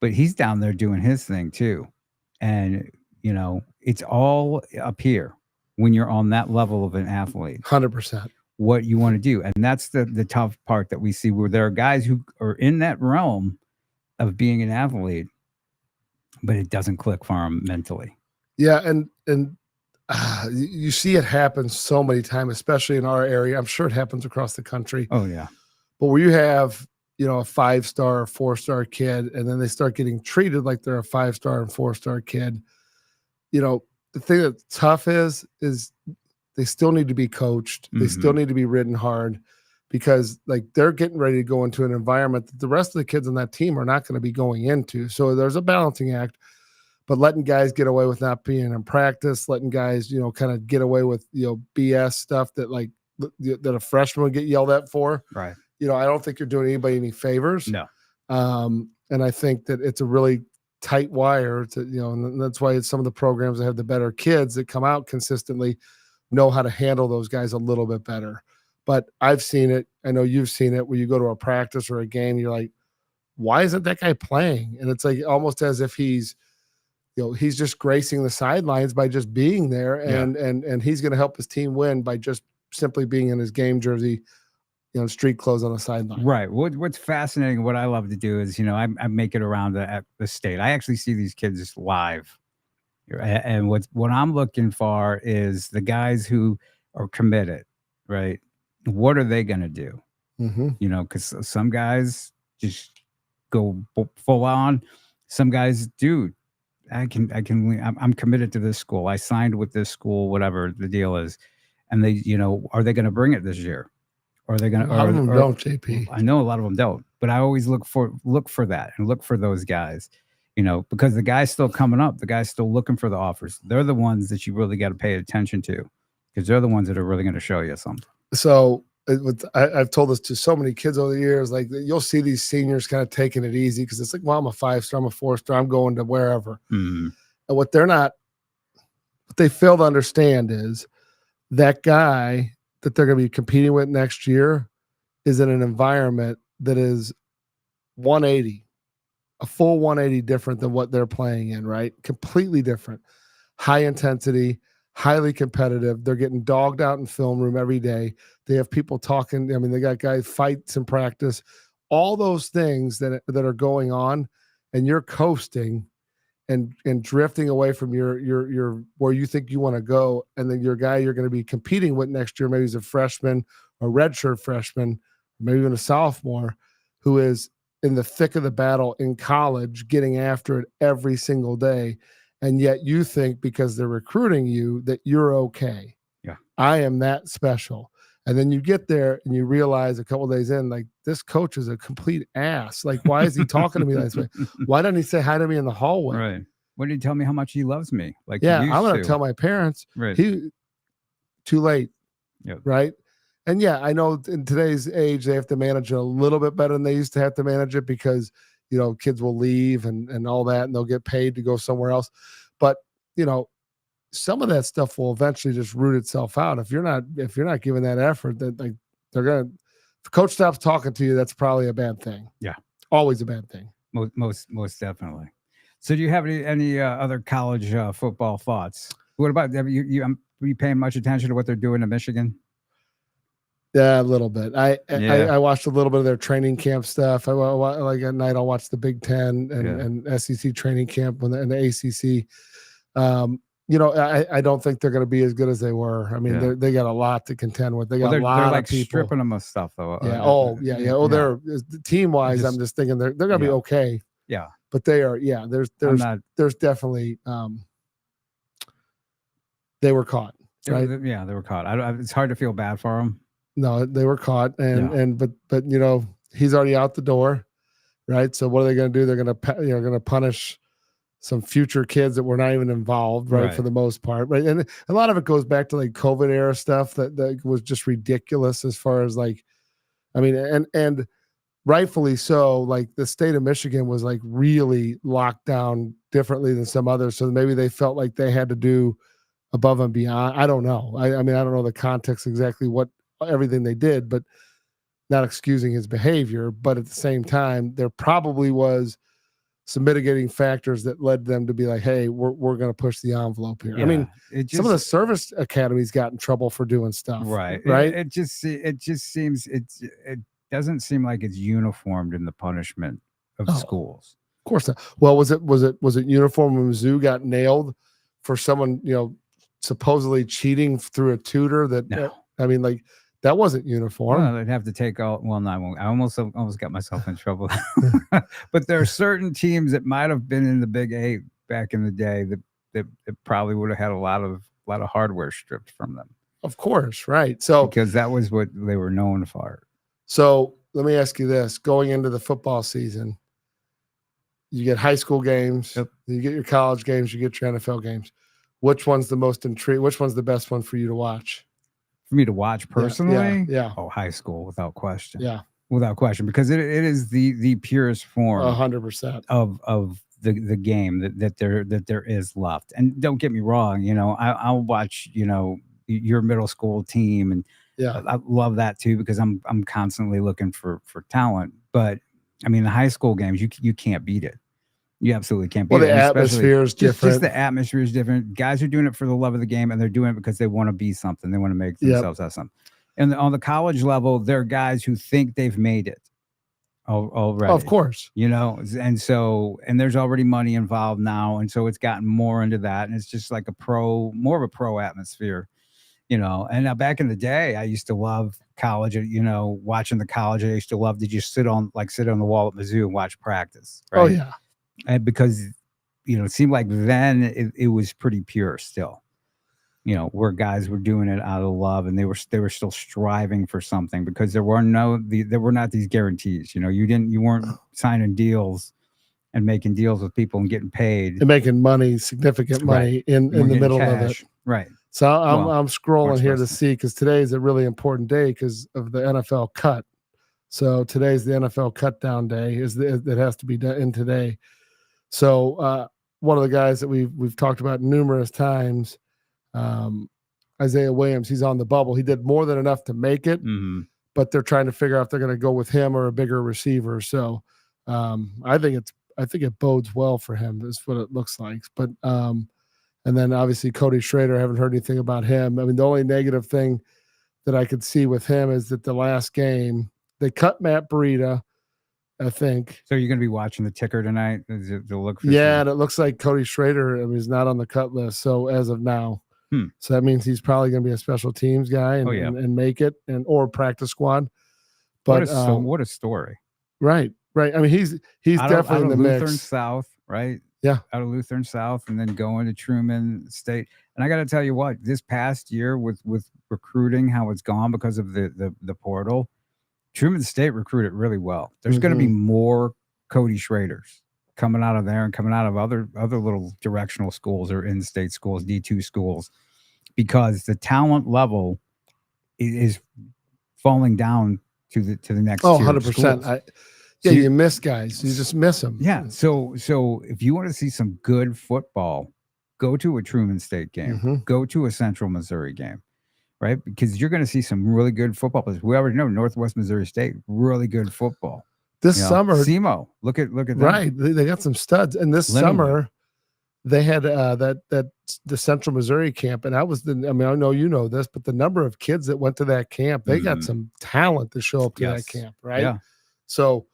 but he's down there doing his thing too. And, it's all up here when you're on that level of an athlete. 100%. What you want to do. And that's the tough part that we see, where there are guys who are in that realm of being an athlete, but it doesn't click for them mentally. Yeah. And you see it happen so many times, especially in our area. I'm sure it happens across the country. Oh, yeah. But where you have, a 5-star or 4-star kid, and then they start getting treated like they're a 5-star and 4-star kid. The thing that's tough is they still need to be coached. They still need to be ridden hard, because like they're getting ready to go into an environment that the rest of the kids on that team are not going to be going into. So there's a balancing act, but letting guys get away with not being in practice, letting guys, kind of get away with, BS stuff that a freshman would get yelled at for. Right. I don't think you're doing anybody any favors. No. And I think that it's a really tight wire to, and that's why some of the programs that have the better kids that come out consistently know how to handle those guys a little bit better. But I've seen it. I know you've seen it, where you go to a practice or a game, you're like, why isn't that guy playing? And it's like almost as if he's just gracing the sidelines by just being there, and he's going to help his team win by just simply being in his game jersey, street clothes on the sideline. Right. What's fascinating, what I love to do is, I make it around the state. I actually see these kids live. And what I'm looking for is the guys who are committed, right? What are they going to do? Because some guys just go full on. Some guys, dude, I'm committed to this school. I signed with this school, whatever the deal is. And they, are they going to bring it this year? Or are they going to? A lot of them don't, JP. I know a lot of them don't, but I always look for that and look for those guys, because the guy's still coming up. The guy's still looking for the offers. They're the ones that you really got to pay attention to, because they're the ones that are really going to show you something. So I've told this to so many kids over the years. Like, you'll see these seniors kind of taking it easy because it's like, well, I'm a 5-star, I'm a 4-star, I'm going to wherever. Mm-hmm. And what they fail to understand is that guy that they're going to be competing with next year is in an environment that is 180, a full 180 different than what they're playing in, right? Completely different. High intensity, highly competitive. They're getting dogged out in film room every day. They have people talking. I mean, they got guys fights in practice, all those things that are going on, and you're coasting and drifting away from your where you think you want to go. And then your guy you're going to be competing with next year, maybe he's a freshman, a redshirt freshman, maybe even a sophomore, who is in the thick of the battle in college, getting after it every single day. And yet you think because they're recruiting you that you're okay. Yeah. I am that special. And then you get there and you realize a couple of days in, like, this coach is a complete ass. Like, why is he talking to me this way? Why doesn't he say hi to me in the hallway? Right. Why did he tell me how much he loves me? Like, yeah, I'm going to tell my parents. Right. Too late. Yep. Right. And yeah, I know in today's age, they have to manage it a little bit better than they used to have to manage it because, kids will leave and all that, and they'll get paid to go somewhere else. But, some of that stuff will eventually just root itself out. If you're not giving that effort, that like they're gonna. If coach stops talking to you, that's probably a bad thing. Yeah, always a bad thing. Most definitely. So, do you have any other college football thoughts? What about are you paying much attention to what they're doing in Michigan? Yeah, a little bit. I watched a little bit of their training camp stuff. Like at night, I'll watch the Big Ten and SEC training camp and the ACC. I don't think they're going to be as good as they were. I mean, they got a lot to contend with. They got a lot of people stripping them of stuff, though. Yeah. Oh, they're team wise. I'm just thinking they're going to be okay. Yeah, but they are. Yeah, there's definitely they were caught. Right? Yeah, they were caught. It's hard to feel bad for them. No, they were caught, but he's already out the door, right? So what are they going to do? They're going to punish some future kids that were not even involved, right? For the most part, right? And a lot of it goes back to like COVID era stuff that was just ridiculous as far as like, I mean, and rightfully so. Like the state of Michigan was like really locked down differently than some others, so maybe they felt like they had to do above and beyond. I don't know. I mean, I don't know the context exactly what everything they did, but not excusing his behavior. But at the same time, there probably was some mitigating factors that led them to be like, hey, we're going to push the envelope here. Yeah, I mean, some of the service academies got in trouble for doing stuff. Right. It just seems it doesn't seem like it's uniformed in the punishment of schools. Of course not. Well, was it uniform when Mizzou got nailed for someone, supposedly cheating through a tutor I mean, like, that wasn't uniform. Well, they'd have to take all. Well, no, I won't. I almost got myself in trouble. But there are certain teams that might have been in the Big 8 back in the day that probably would have had a lot of hardware stripped from them. Of course, right. So because that was what they were known for. So let me ask you this: going into the football season, you get high school games, you get your college games, you get your NFL games. Which one's the most intriguing? Which one's the best one for you to watch? For me to watch personally, yeah. Oh, high school, without question. Yeah, without question, because it is the purest form, 100% of the game that there is left. And don't get me wrong, I'll watch your middle school team, and I love that too because I'm constantly looking for talent. But I mean, the high school games, you can't beat it. You absolutely can't beat it. Well, the atmosphere is different. Just the atmosphere is different. Guys are doing it for the love of the game, and they're doing it because they want to be something. They want to make themselves have something. And on the college level, there are guys who think they've made it already. Of course. And there's already money involved now. And so it's gotten more into that. And it's just like more of a pro atmosphere, And now back in the day, I used to love college, watching the college. I used to love to just sit on the wall at Mizzou and watch practice. Right? Oh, yeah. And because, it seemed like then it was pretty pure still. where guys were doing it out of love, and they were still striving for something, because there were not these guarantees. You weren't signing deals and making deals with people and getting paid and making money, significant money in the middle of it. Right. So I'm scrolling here to see, because today is a really important day because of the NFL cut. So today's the NFL cut down day. It has to be done in today. So one of the guys that we've talked about numerous times, Isaiah Williams, he's on the bubble. He did more than enough to make it, but they're trying to figure out if they're going to go with him or a bigger receiver. So I think it bodes well for him. Is what it looks like. But and then obviously Cody Schrader, I haven't heard anything about him. I mean, the only negative thing that I could see with him is that the last game they cut Matt Breida, I think. So you're going to be watching the ticker tonight? To look for and it looks like Cody Schrader, he's not on the cut list. So as of now, so that means he's probably going to be a special teams guy and make it or practice squad. But what a story! Right. I mean, he's definitely in the mix. Lutheran South, right? Yeah, out of Lutheran South, and then going to Truman State. And I got to tell you what, this past year with recruiting, how it's gone because of the portal, Truman State recruited really well. There's going to be more Cody Schraders coming out of there and coming out of other little directional schools or in-state schools, D2 schools, because the talent level is falling down to the next. 100%. You miss guys. You just miss them. Yeah. So if you want to see some good football, go to a Truman State game. Go to a Central Missouri game, right? Because you're going to see some really good football players. We already know Northwest Missouri State, really good football. This summer, SEMO, look at them. Right, they got some studs. And this summer, they had the Central Missouri camp, and I know you know this, but the number of kids that went to that camp, they got some talent to show up to that camp, right? Yeah. So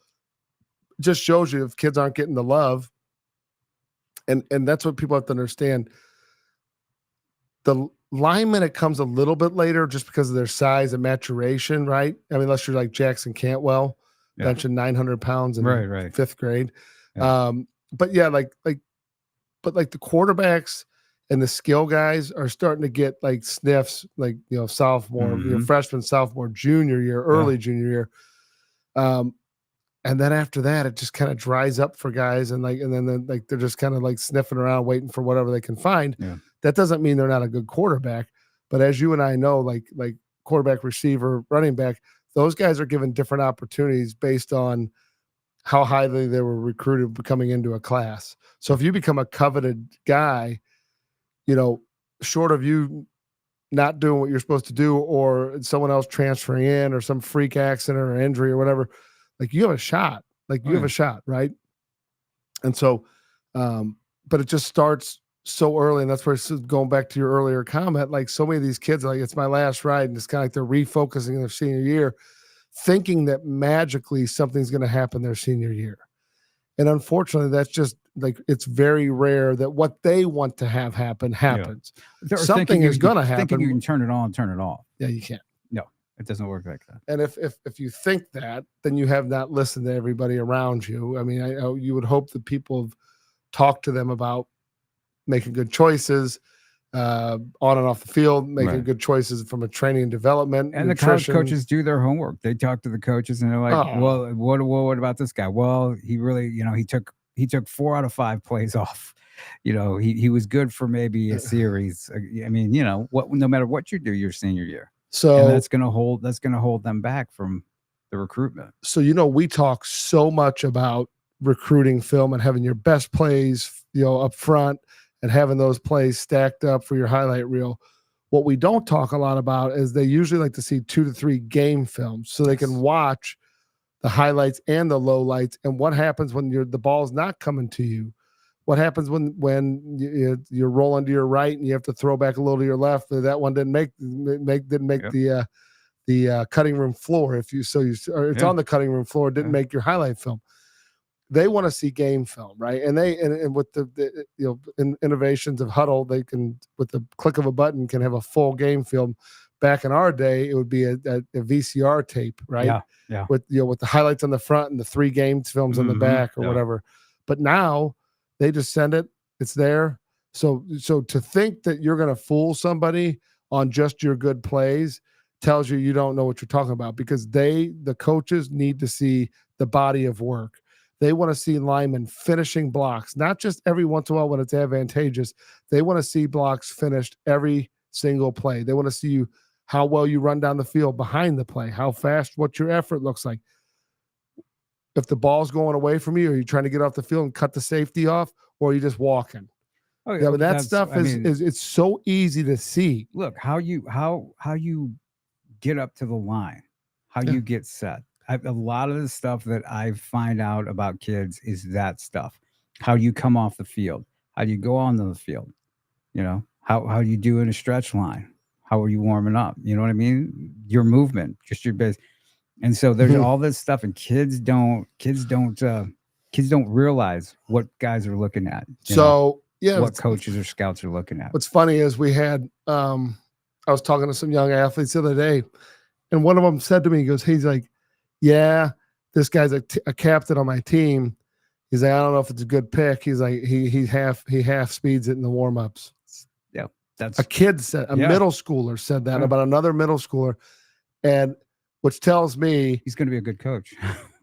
just shows you if kids aren't getting the love, and that's what people have to understand. The lineman, it comes a little bit later just because of their size and maturation, right? I mean, unless you're like Jackson Cantwell, benching 900 pounds in fifth grade. Yeah. But the quarterbacks and the skill guys are starting to get like sniffs, like, sophomore, freshman, sophomore, junior year, early junior year. And then after that, it just kind of dries up for guys, and then they're just kind of like sniffing around, waiting for whatever they can find. Yeah. That doesn't mean they're not a good quarterback, but as you and I know, like quarterback, receiver, running back, those guys are given different opportunities based on how highly they were recruited coming into a class. So if you become a coveted guy, short of you not doing what you're supposed to do, or someone else transferring in, or some freak accident or injury or whatever, like you have a shot, right? And so, but it just starts so early, and that's where it's going back to your earlier comment. Like so many of these kids, like it's my last ride, and it's kind of like they're refocusing their senior year, thinking that magically something's going to happen their senior year. And unfortunately, that's just like, it's very rare that what they want to have happen happens. Yeah. Something is going to happen. Thinking you can turn it on, turn it off. Yeah, you can't. No, it doesn't work like that. And if you think that, then you have not listened to everybody around you. I mean, you would hope that people have talked to them about making good choices on and off the field, making good choices from a training and development. And nutrition. The college coaches do their homework. They talk to the coaches, and they're like, well, what about this guy? Well, he really, he took 4 out of 5 plays off. He was good for maybe a series. I mean, no matter what you do your senior year. So and that's going to hold them back from the recruitment. So, we talk so much about recruiting film and having your best plays, up front, and having those plays stacked up for your highlight reel. What we don't talk a lot about is they usually like to see 2 to 3 game films so they can watch the highlights and the lowlights, and what happens when the ball's not coming to you. What happens when you're rolling to your right and you have to throw back a little to your left? That one didn't make the cutting room floor. It's on the cutting room floor. It didn't make your highlight film. They want to see game film, right? And with the innovations of Huddle, they can, with the click of a button, can have a full game film. Back in our day, it would be a VCR tape, right? Yeah. With the highlights on the front and the 3 games films on the back or whatever. But now they just send it. It's there. So to think that you're going to fool somebody on just your good plays tells you don't know what you're talking about, because the coaches need to see the body of work. They want to see linemen finishing blocks, not just every once in a while when it's advantageous. They want to see blocks finished every single play. They want to see how well you run down the field behind the play, how fast, what your effort looks like. If the ball's going away from you, are you trying to get off the field and cut the safety off, or are you just walking? Oh, yeah, but that stuff is it's so easy to see. Look, how you get up to the line, how you get set. A lot of the stuff that I find out about kids is that stuff. How you come off the field, how do you go onto the field, how do you do in a stretch line, how are you warming up, you know what I mean, your movement, just your base. And so there's all this stuff, and kids don't realize what guys are looking at. What coaches or scouts are looking at. What's funny is we had I was talking to some young athletes the other day, and one of them said to me, he's like, yeah, this guy's a captain on my team. He's like, I don't know if it's a good pick. He's like, he half speeds it in the warm-ups. Yeah, that's a kid said, middle schooler said that about another middle schooler, and which tells me he's going to be a good coach.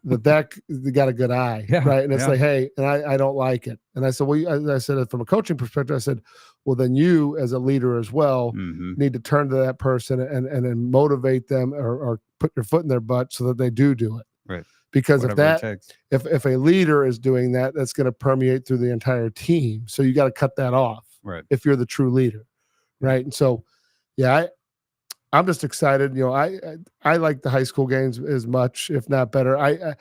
that got a good eye, right? And it's like, hey, and I don't like it. And I said, well, I said from a coaching perspective, I said, well, then you as a leader as well need to turn to that person and then motivate them or put your foot in their butt so that they do it. Right. Because if a leader is doing that, that's going to permeate through the entire team. So you got to cut that off. Right. If you're the true leader. Right. And so, I'm just excited. I like the high school games as much, if not better.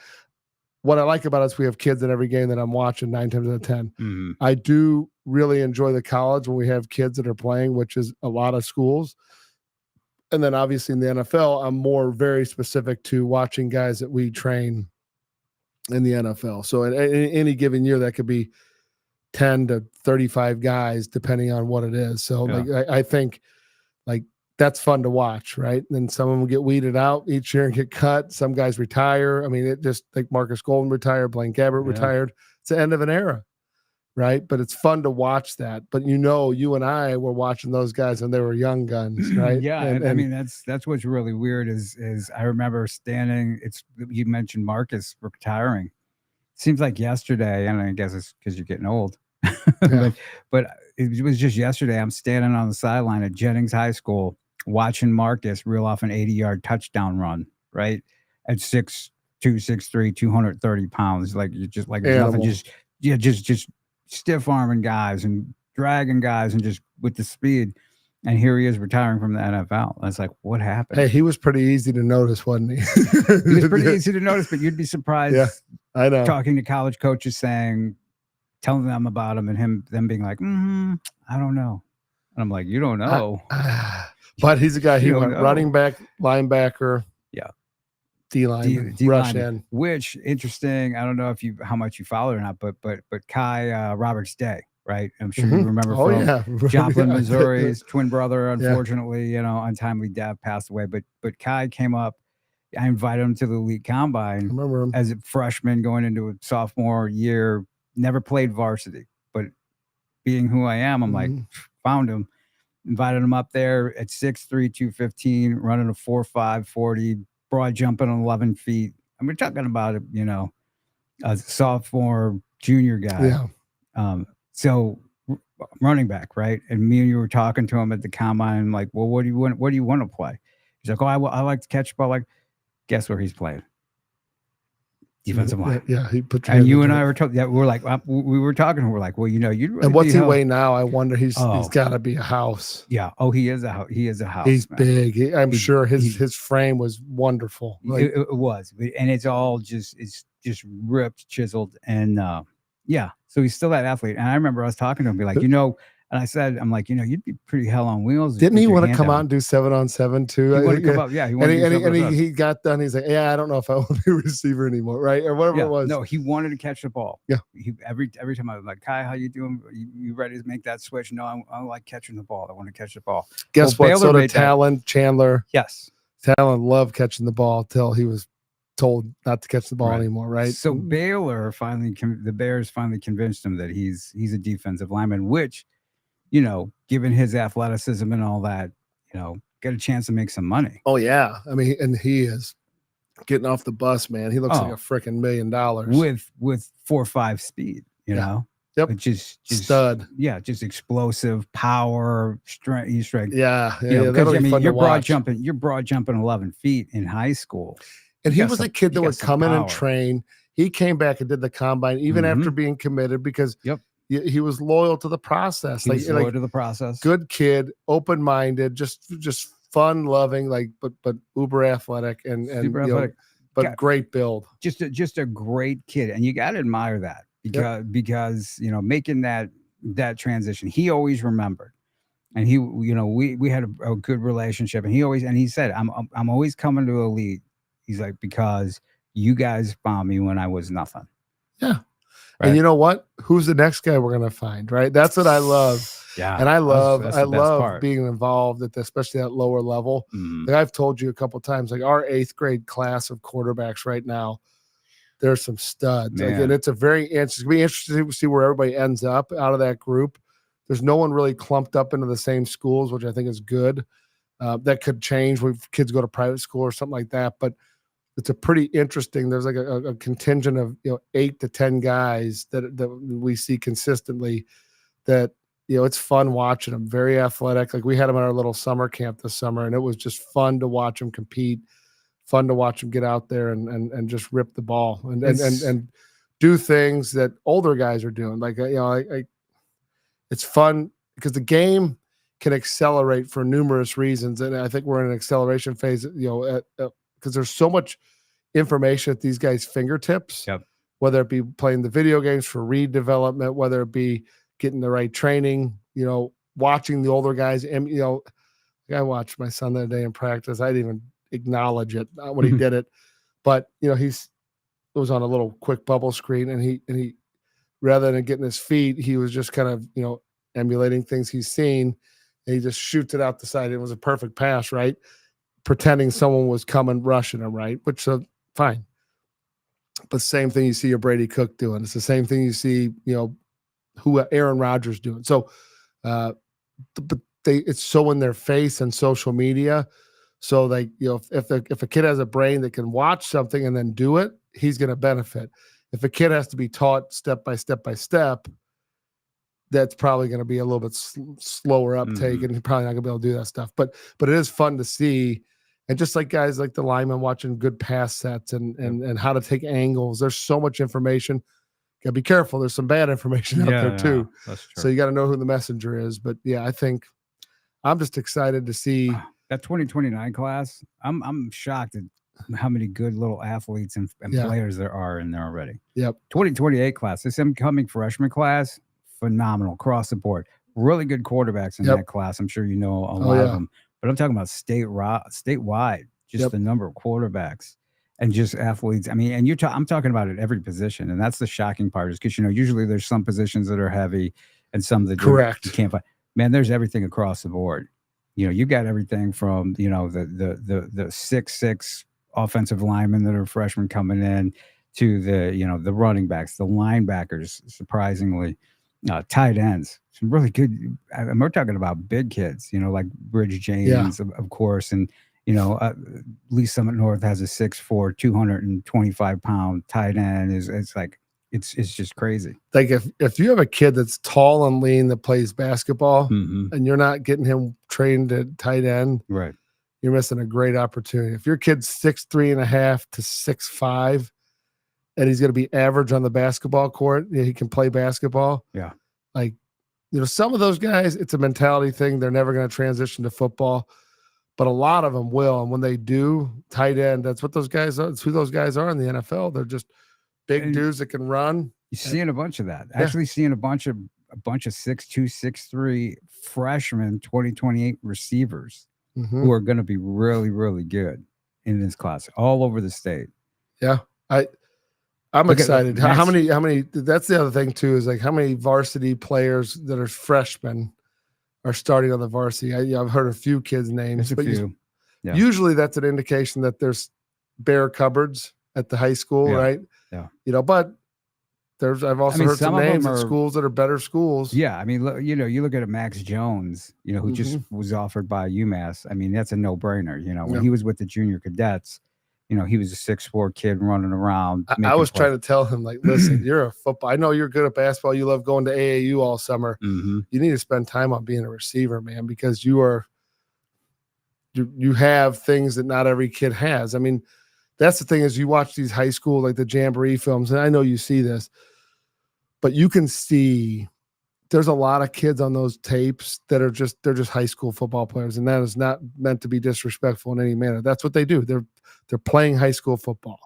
What I like about it is we have kids in every game that I'm watching 9 times out of 10. I do really enjoy the college when we have kids that are playing, which is a lot of schools. And then obviously in the NFL, I'm more very specific to watching guys that we train in the NFL. So in any given year, that could be 10 to 35 guys, depending on what it is. So I think that's fun to watch, right? And then some of them get weeded out each year and get cut. Some guys retire. I mean, it just like Marcus Golden retired, Blaine Gabbert retired. It's the end of an era, right? But it's fun to watch that. But you and I were watching those guys when they were young guns, right? Yeah, and I mean that's what's really weird is I remember standing. You mentioned Marcus retiring. Seems like yesterday, and I guess it's because you're getting old. but it was just yesterday. I'm standing on the sideline at Jennings High School, watching Marcus reel off an 80-yard touchdown run, right? At 6'2", 6'3", 230 pounds. Like you're just like nothing, just stiff arming guys and dragging guys and just with the speed. And here he is retiring from the NFL. I was like, what happened? Hey, he was pretty easy to notice, wasn't he? He was pretty easy to notice, but you'd be surprised. Yeah, I know. Talking to college coaches telling them about him and them being like, I don't know. And I'm like, you don't know. But he's a guy, he went running back, linebacker, D-line, rush end. Which interesting. I don't know how much you follow or not, but Kai Roberts Day, right? I'm sure you remember from Joplin, Missouri's twin brother, unfortunately, untimely death, passed away. But Kai came up. I invited him to the elite combine. I remember him as a freshman going into a sophomore year. Never played varsity, but being who I am, I'm like, found him. Invited him up there at 6'3", 215, running a 4.5 40, broad jumping on 11 feet. And we're talking about a sophomore, junior guy. Yeah. So running back, right? And me and you were talking to him at the combine. I'm like, well, what do you want to play? He's like, I like to catch the ball. Like, guess where he's playing? Defensive line. Yeah, he put. And you and I were talking. Yeah, we're like, we were talking. We're like, well, you really. And what's he weigh now? I wonder. He's got to be a house. Yeah. Oh, he is a house. He is a house. He's big. I'm sure his frame was wonderful. It was, and it's all just ripped, chiseled, and So he's still that athlete. And I remember I was talking to him, be like, and I said, I'm like, you'd be pretty hell on wheels. Didn't he want to come out and do 7-on-7 too? He wanted to come up, yeah. He got done. He's like, I don't know if I want to be a receiver anymore, right? Or whatever it was. No, he wanted to catch the ball. Yeah. Every time I was like, Kai, how you doing? You ready to make that switch? No, I like catching the ball. I want to catch the ball. Guess what? Baylor so did Talon Chandler. Yes. Talon loved catching the ball till he was told not to catch the ball anymore, right? So Baylor the Bears finally convinced him that he's a defensive lineman, which given his athleticism and all that, get a chance to make some money. Oh yeah. I mean, and he is getting off the bus, man. He looks like a freaking $1 million with 4.5 speed, know. Yep. Just stud. Yeah, just explosive power, strength. Yeah. Because you're broad jumping 11 feet in high school. And he was a kid that would come in and train. He came back and did the combine even after being committed because he was loyal to the process. He was loyal to the process. Good kid, open-minded, just fun loving, but uber athletic and super athletic. But great build. Just a great kid. And you got to admire that because making that transition, he always remembered. And he, we had a good relationship, and he said, I'm always coming to elite. He's like, because you guys found me when I was nothing. Yeah. Right. And you know what? Who's the next guy we're going to find, right? That's what I love. Yeah. And I love being involved at especially that lower level. Like I've told you a couple of times, like our 8th grade class of quarterbacks right now, there's some studs. Like, and it's going to be interesting to see where everybody ends up out of that group. There's no one really clumped up into the same schools, which I think is good. That could change when kids go to private school or something like that. But it's a pretty interesting. There's like a contingent of 8 to 10 guys that we see consistently. That it's fun watching them. Very athletic. Like we had them at our little summer camp this summer, and it was just fun to watch them compete. Fun to watch them get out there and just rip the ball and do things that older guys are doing. Like it's fun because the game can accelerate for numerous reasons, and I think we're in an acceleration phase. Because there's so much information at these guys' fingertips, whether it be playing the video games for read development, whether it be getting the right training, watching the older guys. And, I watched my son the other day in practice. I didn't even acknowledge it when he did it, but, it was on a little quick bubble screen, and he, rather than getting his feet, he was just kind of, emulating things he's seen, and he just shoots it out the side. It was a perfect pass, right? Pretending someone was coming rushing him, right? Which fine. But same thing you see a Brady Cook doing. It's the same thing you see, who Aaron Rodgers doing. So, but it's so in their face and social media. So like, if a kid has a brain that can watch something and then do it, he's going to benefit. If a kid has to be taught step by step by step, that's probably going to be a little bit slower uptake, and he's probably not going to be able to do that stuff. But it is fun to see. And just like guys like the linemen watching good pass sets and how to take angles, there's so much information. Got to be careful. There's some bad information out there too. That's true. So you got to know who the messenger is. But yeah, I think I'm just excited to see that 2029 class. I'm shocked at how many good little athletes and players there are in there already. Yep. 2028 class, this incoming freshman class, phenomenal across the board. Really good quarterbacks in that class. I'm sure a lot of them. But I'm talking about statewide, just the number of quarterbacks and just athletes. I mean, and I'm talking about at every position, and that's the shocking part, is because usually there's some positions that are heavy and some that you can't find. Man, there's everything across the board. You got everything from the 6'6" offensive linemen that are freshmen coming in to the running backs, the linebackers, surprisingly. Tight ends, some really good. And we're talking about big kids, like Bridge James, of course, and Lee Summit North has a 6'4", 225-pound tight end. It's just crazy. Like if you have a kid that's tall and lean that plays basketball, and you're not getting him trained at tight end, right? You're missing a great opportunity. If your kid's 6'3.5" to 6'5", and he's going to be average on the basketball court, he can play basketball. Yeah. Like, some of those guys, it's a mentality thing. They're never going to transition to football, but a lot of them will. And when they do, tight end, that's what those guys are. That's who those guys are in the NFL. They're just big dudes that can run. You're seeing a bunch of that. Actually seeing a bunch of 6'2", 6'3" freshmen 2028 receivers who are going to be really, really good in this class all over the state. Yeah. I'm excited. How many, that's the other thing too, is like how many varsity players that are freshmen are starting on the varsity. I've heard a few kids' names, but usually that's an indication that there's bare cupboards at the high school, right? Yeah. But I've also heard some names of schools that are better schools. Yeah, I mean, you look at a Max Jones, who just was offered by UMass. I mean, that's a no-brainer. When he was with the junior cadets, he was a 6'4" kid running around. I was trying to tell him, like, listen, you're a football. I know you're good at basketball. You love going to AAU all summer. You need to spend time on being a receiver, man, because you have things that not every kid has. I mean, that's the thing is you watch these high school, like the Jamboree films, and I know you see this, but you can see there's a lot of kids on those tapes that are they're just high school football players, and that is not meant to be disrespectful in any manner. That's what they do. They're playing high school football,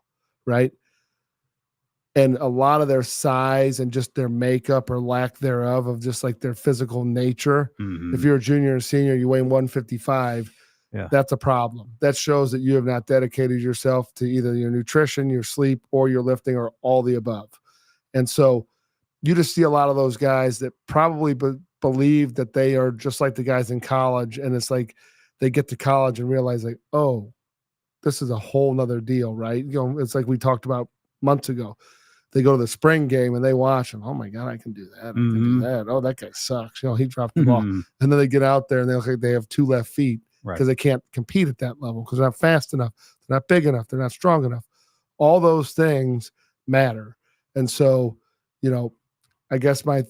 right? And a lot of their size and just their makeup or lack thereof of just like their physical nature. If you're a junior or senior, you weigh 155. Yeah. That's a problem. That shows that you have not dedicated yourself to either your nutrition, your sleep, or your lifting, or all the above. And so you just see a lot of those guys that probably believe that they are just like the guys in college. And it's like they get to college and realize, like, oh, this is a whole nother deal, right? It's like we talked about months ago. They go to the spring game and they watch them. Oh my God, I can do that. I can do that. Oh, that guy sucks. He dropped the ball. And then they get out there and they have 2 left feet because they can't compete at that level because they're not fast enough. They're not big enough. They're not strong enough. All those things matter. And so, I guess my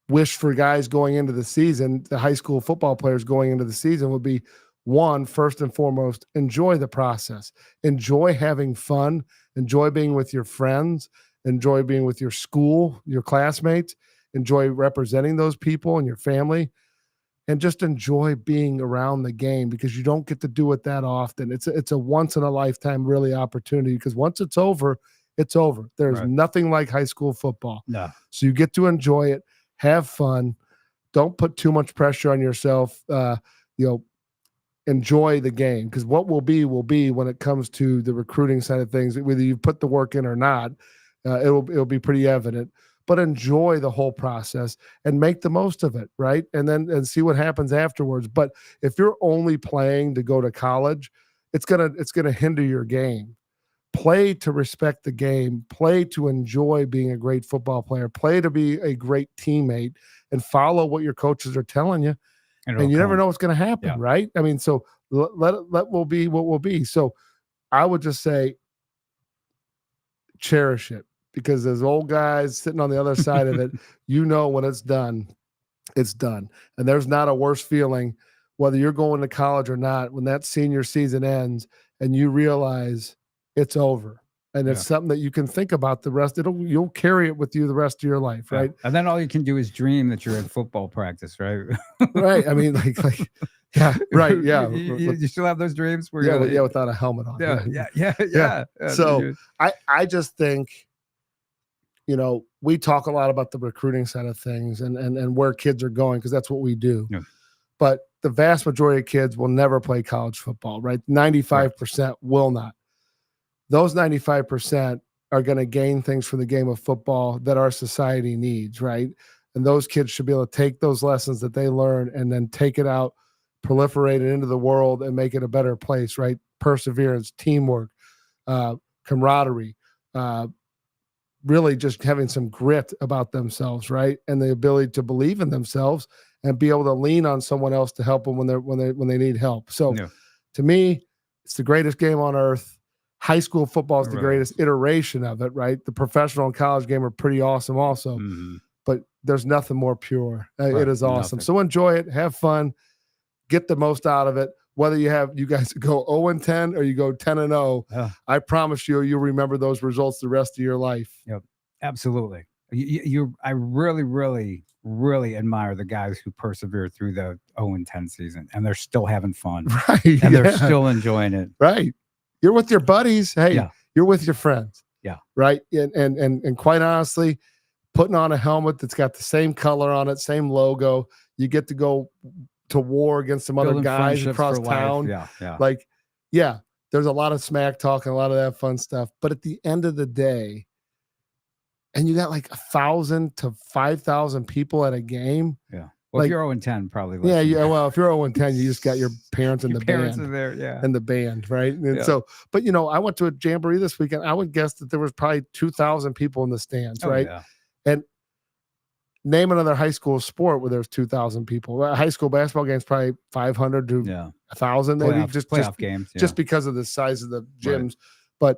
wish for guys going into the season, the high school football players going into the season, would be, one, first and foremost, enjoy the process. Enjoy having fun. Enjoy being with your friends. Enjoy being with your school, your classmates. Enjoy representing those people and your family. And just enjoy being around the game because you don't get to do it that often. It's a once-in-a-lifetime really opportunity because once it's over, it's over. There's nothing like high school football. No. So you get to enjoy it, have fun. Don't put too much pressure on yourself. Enjoy the game because what will be when it comes to the recruiting side of things, whether you put the work in or not, it'll be pretty evident. But enjoy the whole process and make the most of it, right? And see what happens afterwards. But if you're only playing to go to college, it's gonna hinder your game. Play to respect the game. Play to enjoy being a great football player. Play to be a great teammate and follow what your coaches are telling you. And you never know what's going to happen, right? I mean, so let will be what will be. So I would just say cherish it because there's old guys sitting on the other side of it. When it's done, it's done. And there's not a worse feeling, whether you're going to college or not, when that senior season ends and you realize it's over. And it's something that you can think about the rest. You'll carry it with you the rest of your life, right? And then all you can do is dream that you're at football practice, right? Right. I mean, like, yeah, right, yeah. You still have those dreams where without a helmet on. Yeah. So I just think, we talk a lot about the recruiting side of things and where kids are going because that's what we do. Yeah. But the vast majority of kids will never play college football, right? 95% will not. Those 95% are going to gain things from the game of football that our society needs, right? And those kids should be able to take those lessons that they learn and then take it out, proliferate it into the world and make it a better place, right? Perseverance, teamwork, camaraderie, really just having some grit about themselves, right? And the ability to believe in themselves and be able to lean on someone else to help them when they need help. So to me, it's the greatest game on earth. High school football is the greatest iteration of it, right? The professional and college game are pretty awesome also, but there's nothing more pure. It is awesome. So enjoy it, have fun, get the most out of it. Whether you guys go 0-10 or you go 10-0, I promise you'll remember those results the rest of your life. Yep, absolutely. I really, really, really admire the guys who persevere through the 0-10 season, and they're still having fun, right? And they're still enjoying it, right? You're with your buddies. Hey, you're with your friends. Yeah. Right. And quite honestly, putting on a helmet that's got the same color on it, same logo, you get to go to war against some other guys across town. Yeah. Like, there's a lot of smack talk and a lot of that fun stuff. But at the end of the day, and you got like 1,000 to 5,000 people at a game. Yeah. Well, if you're 0-10, probably. Yeah. Well, if you're 0-10, you just got your parents and the parents band. Are there, yeah. And the band, right? And so, but I went to a jamboree this weekend. I would guess that there was probably 2,000 people in the stands, right? Yeah. And name another high school sport where there's 2,000 people. A high school basketball game is probably 500 to 1,000, maybe just games, just because of the size of the gyms. Right. But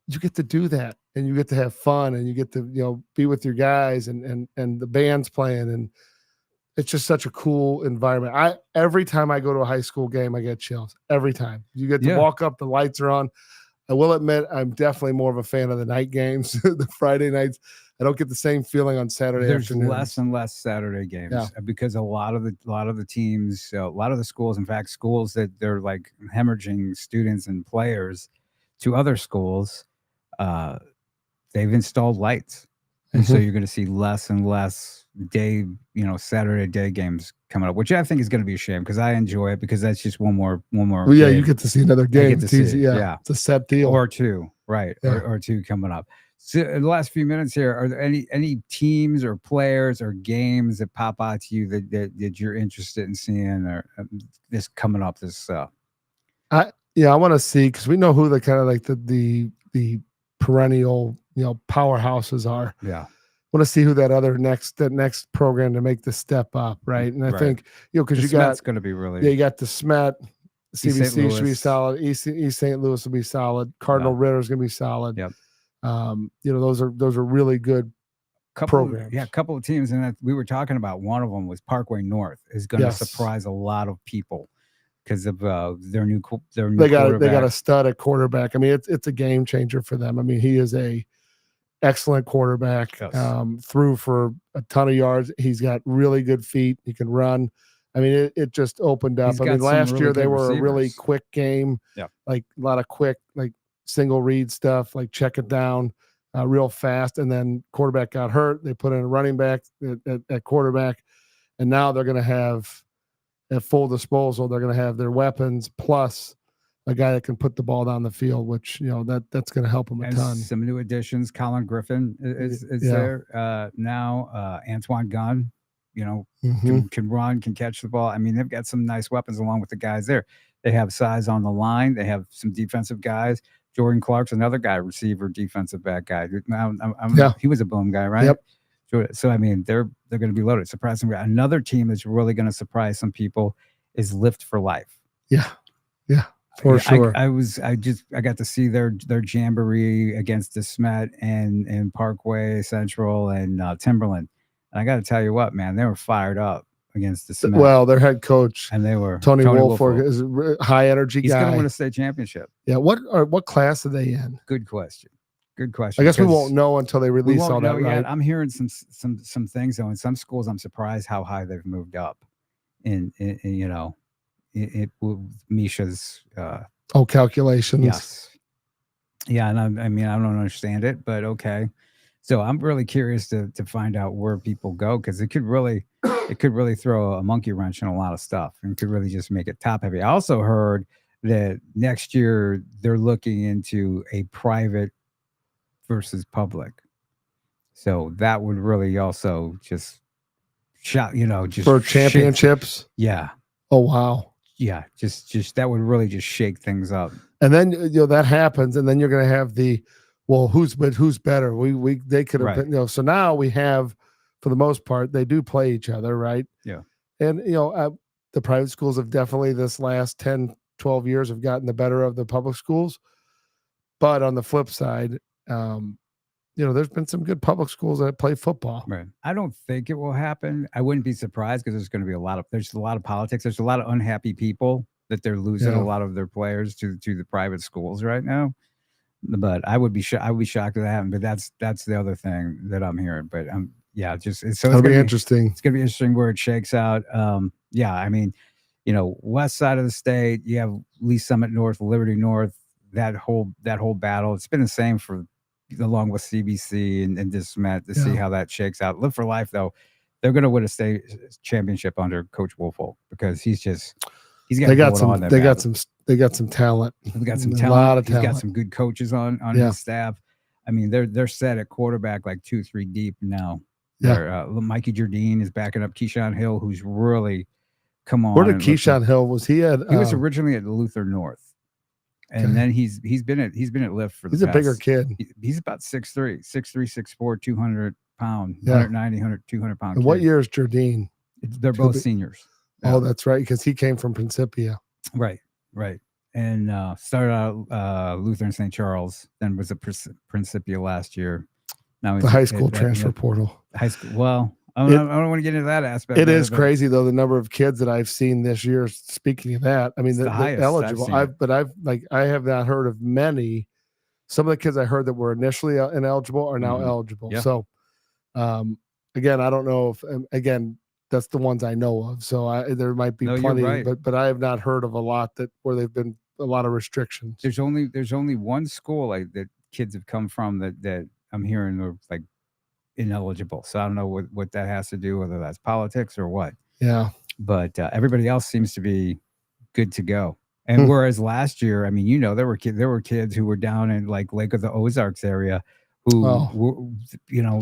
you get to do that, and you get to have fun, and you get to be with your guys, and the band's playing, and it's just such a cool environment. Every time I go to a high school game, I get chills. Every time you get to walk up, the lights are on. I will admit, I'm definitely more of a fan of the night games, the Friday nights. I don't get the same feeling on Saturday afternoons. There's less and less Saturday games because a lot of the teams, a lot of the schools, in fact, schools that they're like hemorrhaging students and players to other schools, they've installed lights. And so you're going to see less and less Saturday day games coming up, which I think is going to be a shame because I enjoy it because that's just one more. Well, yeah, you get to see another game. It's easy. Yeah, it's a set deal. Or two, right? Yeah. Or two coming up. So in the last few minutes here, are there any teams or players or games that pop out to you that you're interested in seeing or this coming up? I want to see because we know who the kind of like the perennial powerhouses are. Yeah. Want to see who that next program to make the step up, right? And I think because you got going to be really you got the Smet, CBC should be solid, East St. Louis will be solid, Cardinal Ritter is going to be solid. Yep. Those are really good programs. Yeah, a couple of teams, and we were talking about one of them was Parkway North is going to surprise a lot of people because of their new they got a stud at quarterback. I mean, it's a game changer for them. I mean, he is a excellent quarterback, threw for a ton of yards. He's got really good feet. He can run. I mean, it just opened up. I mean, last year they were a really quick game, like a lot of quick, like single read stuff, like check it down real fast. And then quarterback got hurt. They put in a running back at quarterback. And now they're going to have at full disposal, they're going to have their weapons plus a guy that can put the ball down the field, which that's going to help him a ton. Some new additions. Colin Griffin is there now. Antoine Gunn, can run, can catch the ball. I mean, they've got some nice weapons along with the guys there. They have size on the line. They have some defensive guys. Jordan Clark's another guy, receiver, defensive back guy. He was a boom guy, right? Yep. So I mean, they're going to be loaded. Surprisingly, another team that's really going to surprise some people is Lift for Life. Yeah. For sure. I got to see their jamboree against the Smet and Parkway Central and Timberland. And I got to tell you what, man, they were fired up against the Smet. Well, their head coach and they were Tony Woolfolk is a high energy guy. He's going to win a state championship. Yeah. What class are they in? Good question. I guess we won't know until they release all that. Right? I'm hearing some things though. In some schools, I'm surprised how high they've moved up. Misha's calculations. Yes. Yeah, and I mean I don't understand it, but okay. So I'm really curious to find out where people go because it could really throw a monkey wrench in a lot of stuff and could really just make it top heavy. I also heard that next year they're looking into a private versus public. So that would really also just just for championships. Yeah. Oh wow. Yeah, just that would really just shake things up. And then that happens, and then you're going to have who's better? They could have been, so now we have, for the most part, they do play each other, right? Yeah. And the private schools have definitely this last 10, 12 years have gotten the better of the public schools. But on the flip side, there's been some good public schools that play football. Right. I don't think it will happen. I wouldn't be surprised because there's going to be a lot of politics. There's a lot of unhappy people that they're losing a lot of their players to the private schools right now. But I would be shocked if that happened. But that's the other thing that I'm hearing. But it's going to be interesting. It's going to be interesting where it shakes out. I mean, west side of the state, you have Lee Summit North, Liberty North, that whole battle. It's been the same along with CBC and this Met to see how that shakes out. Live for Life, though, they're going to win a state championship under Coach Woolfolk because he's got some talent. They got some talent. He's got some talent. A lot of talent. He's got some good coaches on his staff. I mean, they're set at quarterback like 2-3 deep now. Yeah. Mikey Jardine is backing up Keyshawn Hill, who's really come on. Where did Keyshawn Hill? Was he at? He was originally at Luther North, and then he's been at Lift for the. He's a bigger kid. He's about 6'3", 6'4", 200 pound, 190, 200 pound. And what year is Jardine? They're both seniors. Oh, that's right, because he came from Principia. Right. And started out Lutheran St. Charles, then was a Principia last year. Now the high school transfer portal. High school. Well, I don't want to get into that aspect. It is crazy though, the number of kids that I've seen this year. Speaking of that, I mean, the eligible. I have not heard of many. Some of the kids I heard that were initially ineligible are now eligible. Yeah. So, again, I don't know if that's the ones I know of. So there might be plenty, right. but I have not heard of a lot where they've been a lot of restrictions. There's only one school that kids have come from that I'm hearing are like ineligible. So I don't know what that has to do, whether that's politics or what. Yeah. But everybody else seems to be good to go. And whereas last year, I mean, there were kids who were down in like Lake of the Ozarks area who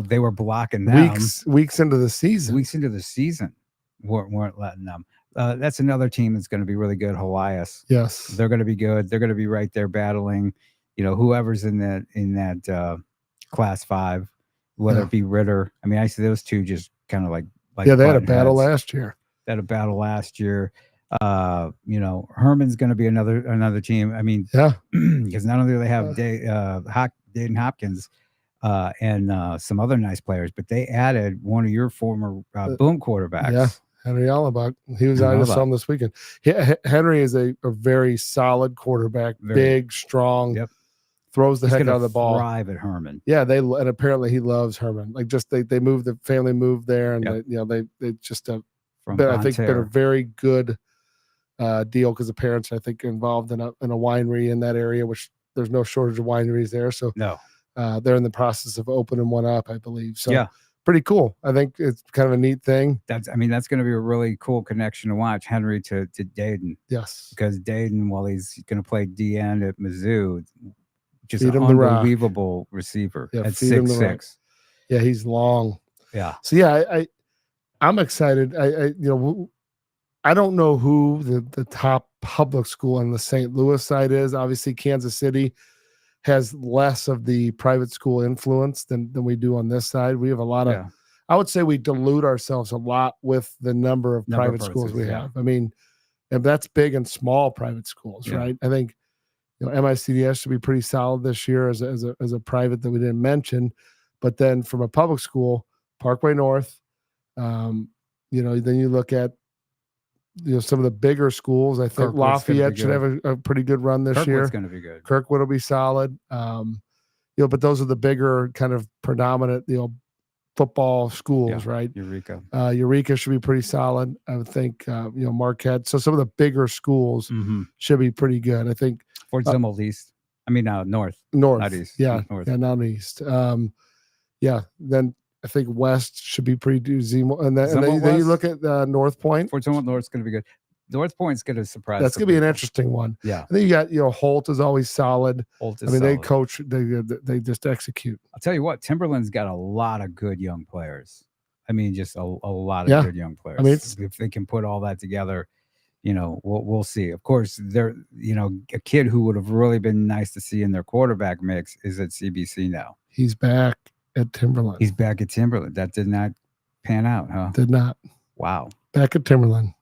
they were blocking them weeks into the season. Weren't letting them. That's another team that's going to be really good. Helias. Yes, they're going to be good. They're going to be right there battling. Whoever's in that Class 5, whether it be Ritter. I mean, I see those two just kind of like they had a battle last year. Herman's going to be another team. I mean, because not only do they have Dayton Hopkins and some other nice players, but they added one of your former Boom quarterbacks. Yeah, Henry Allenbach. He was I just saw him this weekend. Henry is a very solid quarterback, big, strong. Yep. Throws the heck out of the ball. Thrive at Herman. Yeah, and apparently he loves Herman. Like they moved, the family moved there, and they just I think been a very good deal because the parents I think are involved in a winery in that area, which there's no shortage of wineries there. So no, they're in the process of opening one up, I believe. So pretty cool. I think it's kind of a neat thing. That's going to be a really cool connection to watch. Henry to Dayton. Yes, because Dayton, while he's going to play DN at Mizzou. Just an unbelievable receiver at 6'6". Yeah, he's long. Yeah. So I'm excited. I don't know who the top public school on the St. Louis side is. Obviously, Kansas City has less of the private school influence than we do on this side. We have a lot of. I would say we dilute ourselves a lot with the number of private schools we have. I mean, and that's big and small private schools, right? I think. MICDS should be pretty solid this year as a private that we didn't mention, but then from a public school, Parkway North, then you look at some of the bigger schools. I think Lafayette should have a pretty good run this year. Kirkwood's going to be good. Kirkwood will be solid. But those are the bigger kind of predominant football schools, right? Eureka should be pretty solid. I would think Marquette. So some of the bigger schools should be pretty good. I think. Fort Simmels East. I mean, north, not east. Yeah, north. Not east. Then I think West should be pretty Zemo, and then you look at North Point. Fort Simmels North's going to be good. North Point's going to surprise. That's going to be an interesting one. Yeah. And then you got Holt is always solid. Solid. They coach. They just execute. I'll tell you what, Timberland's got a lot of good young players. I mean, just a lot of good young players. I mean, if they can put all that together. We'll see. Of course, a kid who would have really been nice to see in their quarterback mix is at CBC now. He's back at Timberland. That did not pan out, huh? Did not. Wow. Back at Timberland.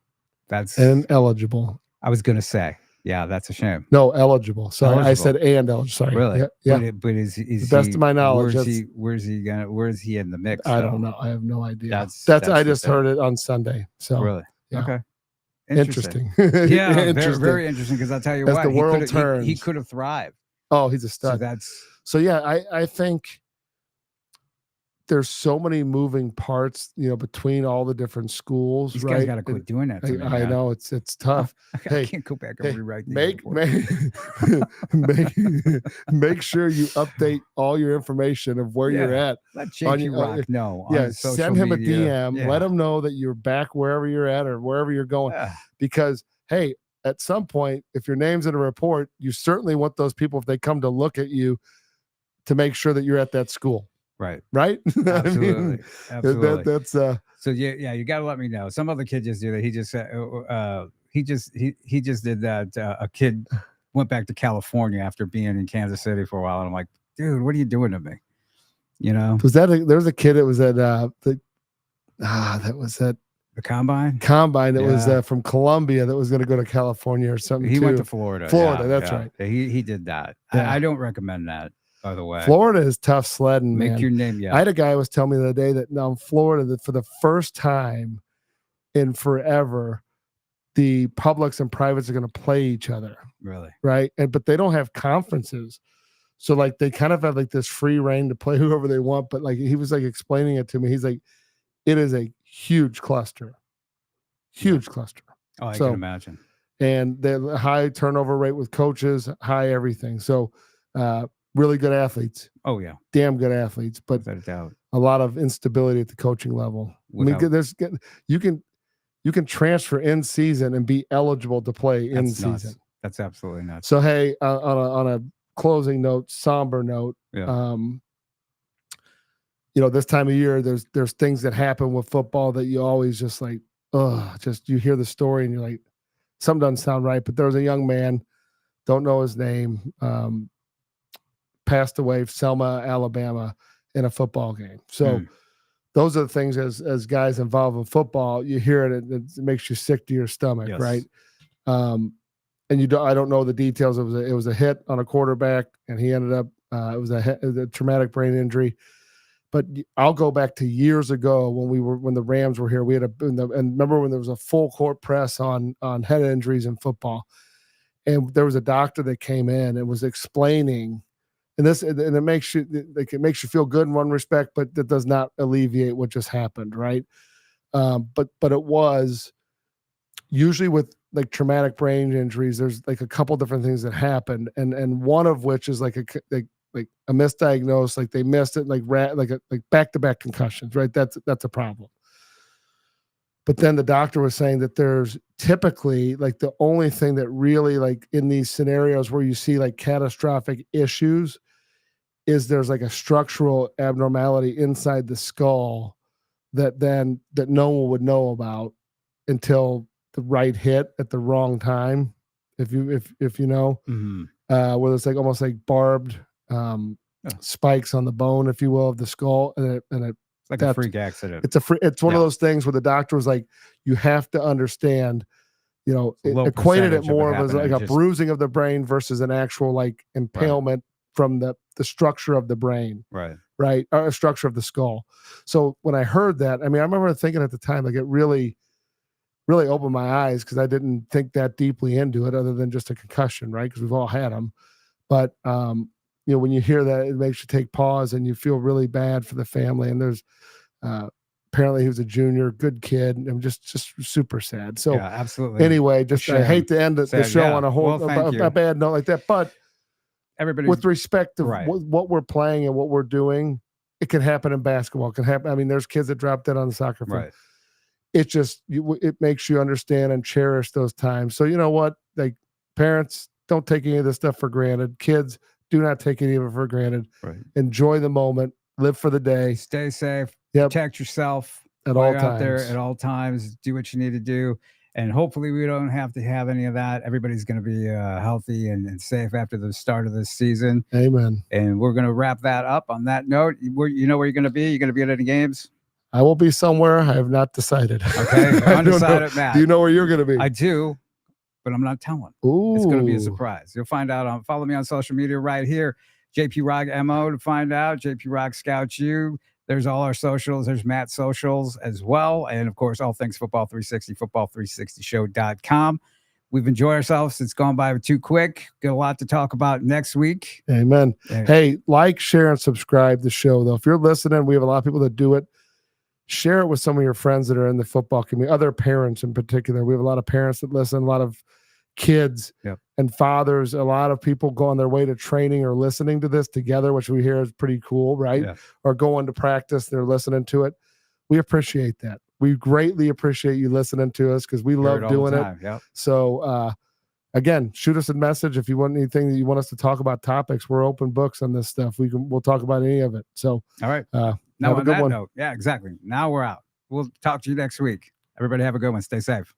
That's eligible. I was going to say, yeah, that's a shame. No, eligible. Sorry, I said eligible. Sorry. Really? Yeah. But is the best of my knowledge? Where is he in the mix? I don't know. I have no idea. I just heard it on Sunday. So really, yeah. Okay. Interesting. Yeah, interesting. Very interesting. Because I'll tell you what, the world turns, he could have thrived. Oh, he's a stud. I think there's so many moving parts, between all the different schools. These right? guys got to quit doing that. I know it's tough. I can't go back and rewrite. Make sure you update all your information of where you're at. Let Jakey Rock know. Send him media. a DM. Let him know that you're back wherever you're at or wherever you're going. Because hey, at some point, if your name's in a report, you certainly want those people, if they come to look at you, to make sure that you're at that school. Right. Right. Absolutely. I mean, Absolutely. That's so yeah, you got to let me know. Some other kid just did that. He just said, he just did that. A kid went back to California after being in Kansas City for a while. And I'm like, dude, what are you doing to me? You know, there was a kid that was at that was at the combine that was from Colombia that was going to go to California or something. He went to Florida. That's right. He did that. I don't recommend that, by the way. Florida is tough sledding. Make man. your name. Yeah. I had a guy who was telling me the other day that now in Florida, that for the first time in forever, the publics and privates are going to play each other. Really? Right. But they don't have conferences. So like they kind of have like this free reign to play whoever they want. But like he was like explaining it to me. He's like, it is a huge cluster. Huge cluster. Oh, I can imagine. And the high turnover rate with coaches, high everything. So really good athletes. Oh yeah. Damn good athletes, but without a doubt, a lot of instability at the coaching level. I mean, you can transfer in season and be eligible to play in season. Nuts. That's absolutely nuts. So hey, on a closing note, somber note, this time of year, there's things that happen with football that you always just like, you hear the story and you're like, something doesn't sound right. But there was a young man, don't know his name, passed away, Selma, Alabama, in a football game. So those are the things as guys involved in football, you hear it, it makes you sick to your stomach, right? And I don't know the details. It was a hit on a quarterback, and he ended up it was a traumatic brain injury. But I'll go back to years ago when the Rams were here. We had and remember when there was a full court press on head injuries in football, and there was a doctor that came in and was explaining, and it makes you feel good in one respect, but that does not alleviate what just happened, right? But it was usually with like traumatic brain injuries, there's like a couple different things that happened, and one of which is like a misdiagnosed, like they missed it, like back-to-back concussions, right? That's a problem. But then the doctor was saying that there's typically like the only thing that really like in these scenarios where you see like catastrophic issues is there's like a structural abnormality inside the skull that no one would know about until the right hit at the wrong time. If you know, where it's like almost like barbed spikes on the bone, if you will, of the skull, and it like a freak accident. It's one of those things where the doctor was like, you have to understand, it equated it more of as like a bruising of the brain versus an actual like impalement from the structure of the brain, right, or structure of the skull. So when I heard that, I mean, I remember thinking at the time, like it really opened my eyes, because I didn't think that deeply into it other than just a concussion, right? Because we've all had them. But when you hear that, it makes you take pause and you feel really bad for the family. And there's apparently he was a junior, good kid. I'm just super sad. So yeah, absolutely. Anyway, I hate to end the show on a bad note like that. But everybody, with respect to what we're playing and what we're doing, it can happen in basketball. It can happen. I mean, there's kids that drop dead on the soccer field. Right. It just it makes you understand and cherish those times. So you know what, like parents, don't take any of this stuff for granted. Kids, do not take any of it for granted. Right. Enjoy the moment. Live for the day. Stay safe. Protect yourself at all times. Out there at all times. Do what you need to do, and hopefully we don't have to have any of that. Everybody's going to be healthy and safe after the start of this season. Amen. And we're going to wrap that up on that note. You know where you're going to be? You're going to be at any games? I will be somewhere. I have not decided. Okay. Undecided, Matt. Do you know where you're going to be? I do, but I'm not telling. Ooh. It's going to be a surprise. You'll find out. Follow me on social media right here. JP Rock MO to find out. JP Rock Scout you. There's all our socials. There's Matt's socials as well. And of course, all things Football 360, football360show.com. We've enjoyed ourselves. It's gone by too quick. Got a lot to talk about next week. Amen. Hey, like, share, and subscribe to the show, though. If you're listening, we have a lot of people that do it. Share it with some of your friends that are in the football community, other parents in particular. We have a lot of parents that listen, a lot of kids and fathers. A lot of people go on their way to training or listening to this together, which we hear is pretty cool, right? Yeah. Or going to practice, they're listening to it. We appreciate that. We greatly appreciate you listening to us, because we love doing it. Yep. So again, shoot us a message if you want anything that you want us to talk about topics. We're open books on this stuff. We'll talk about any of it. So, all right. Now on that note, yeah, exactly. Now we're out. We'll talk to you next week. Everybody have a good one. Stay safe.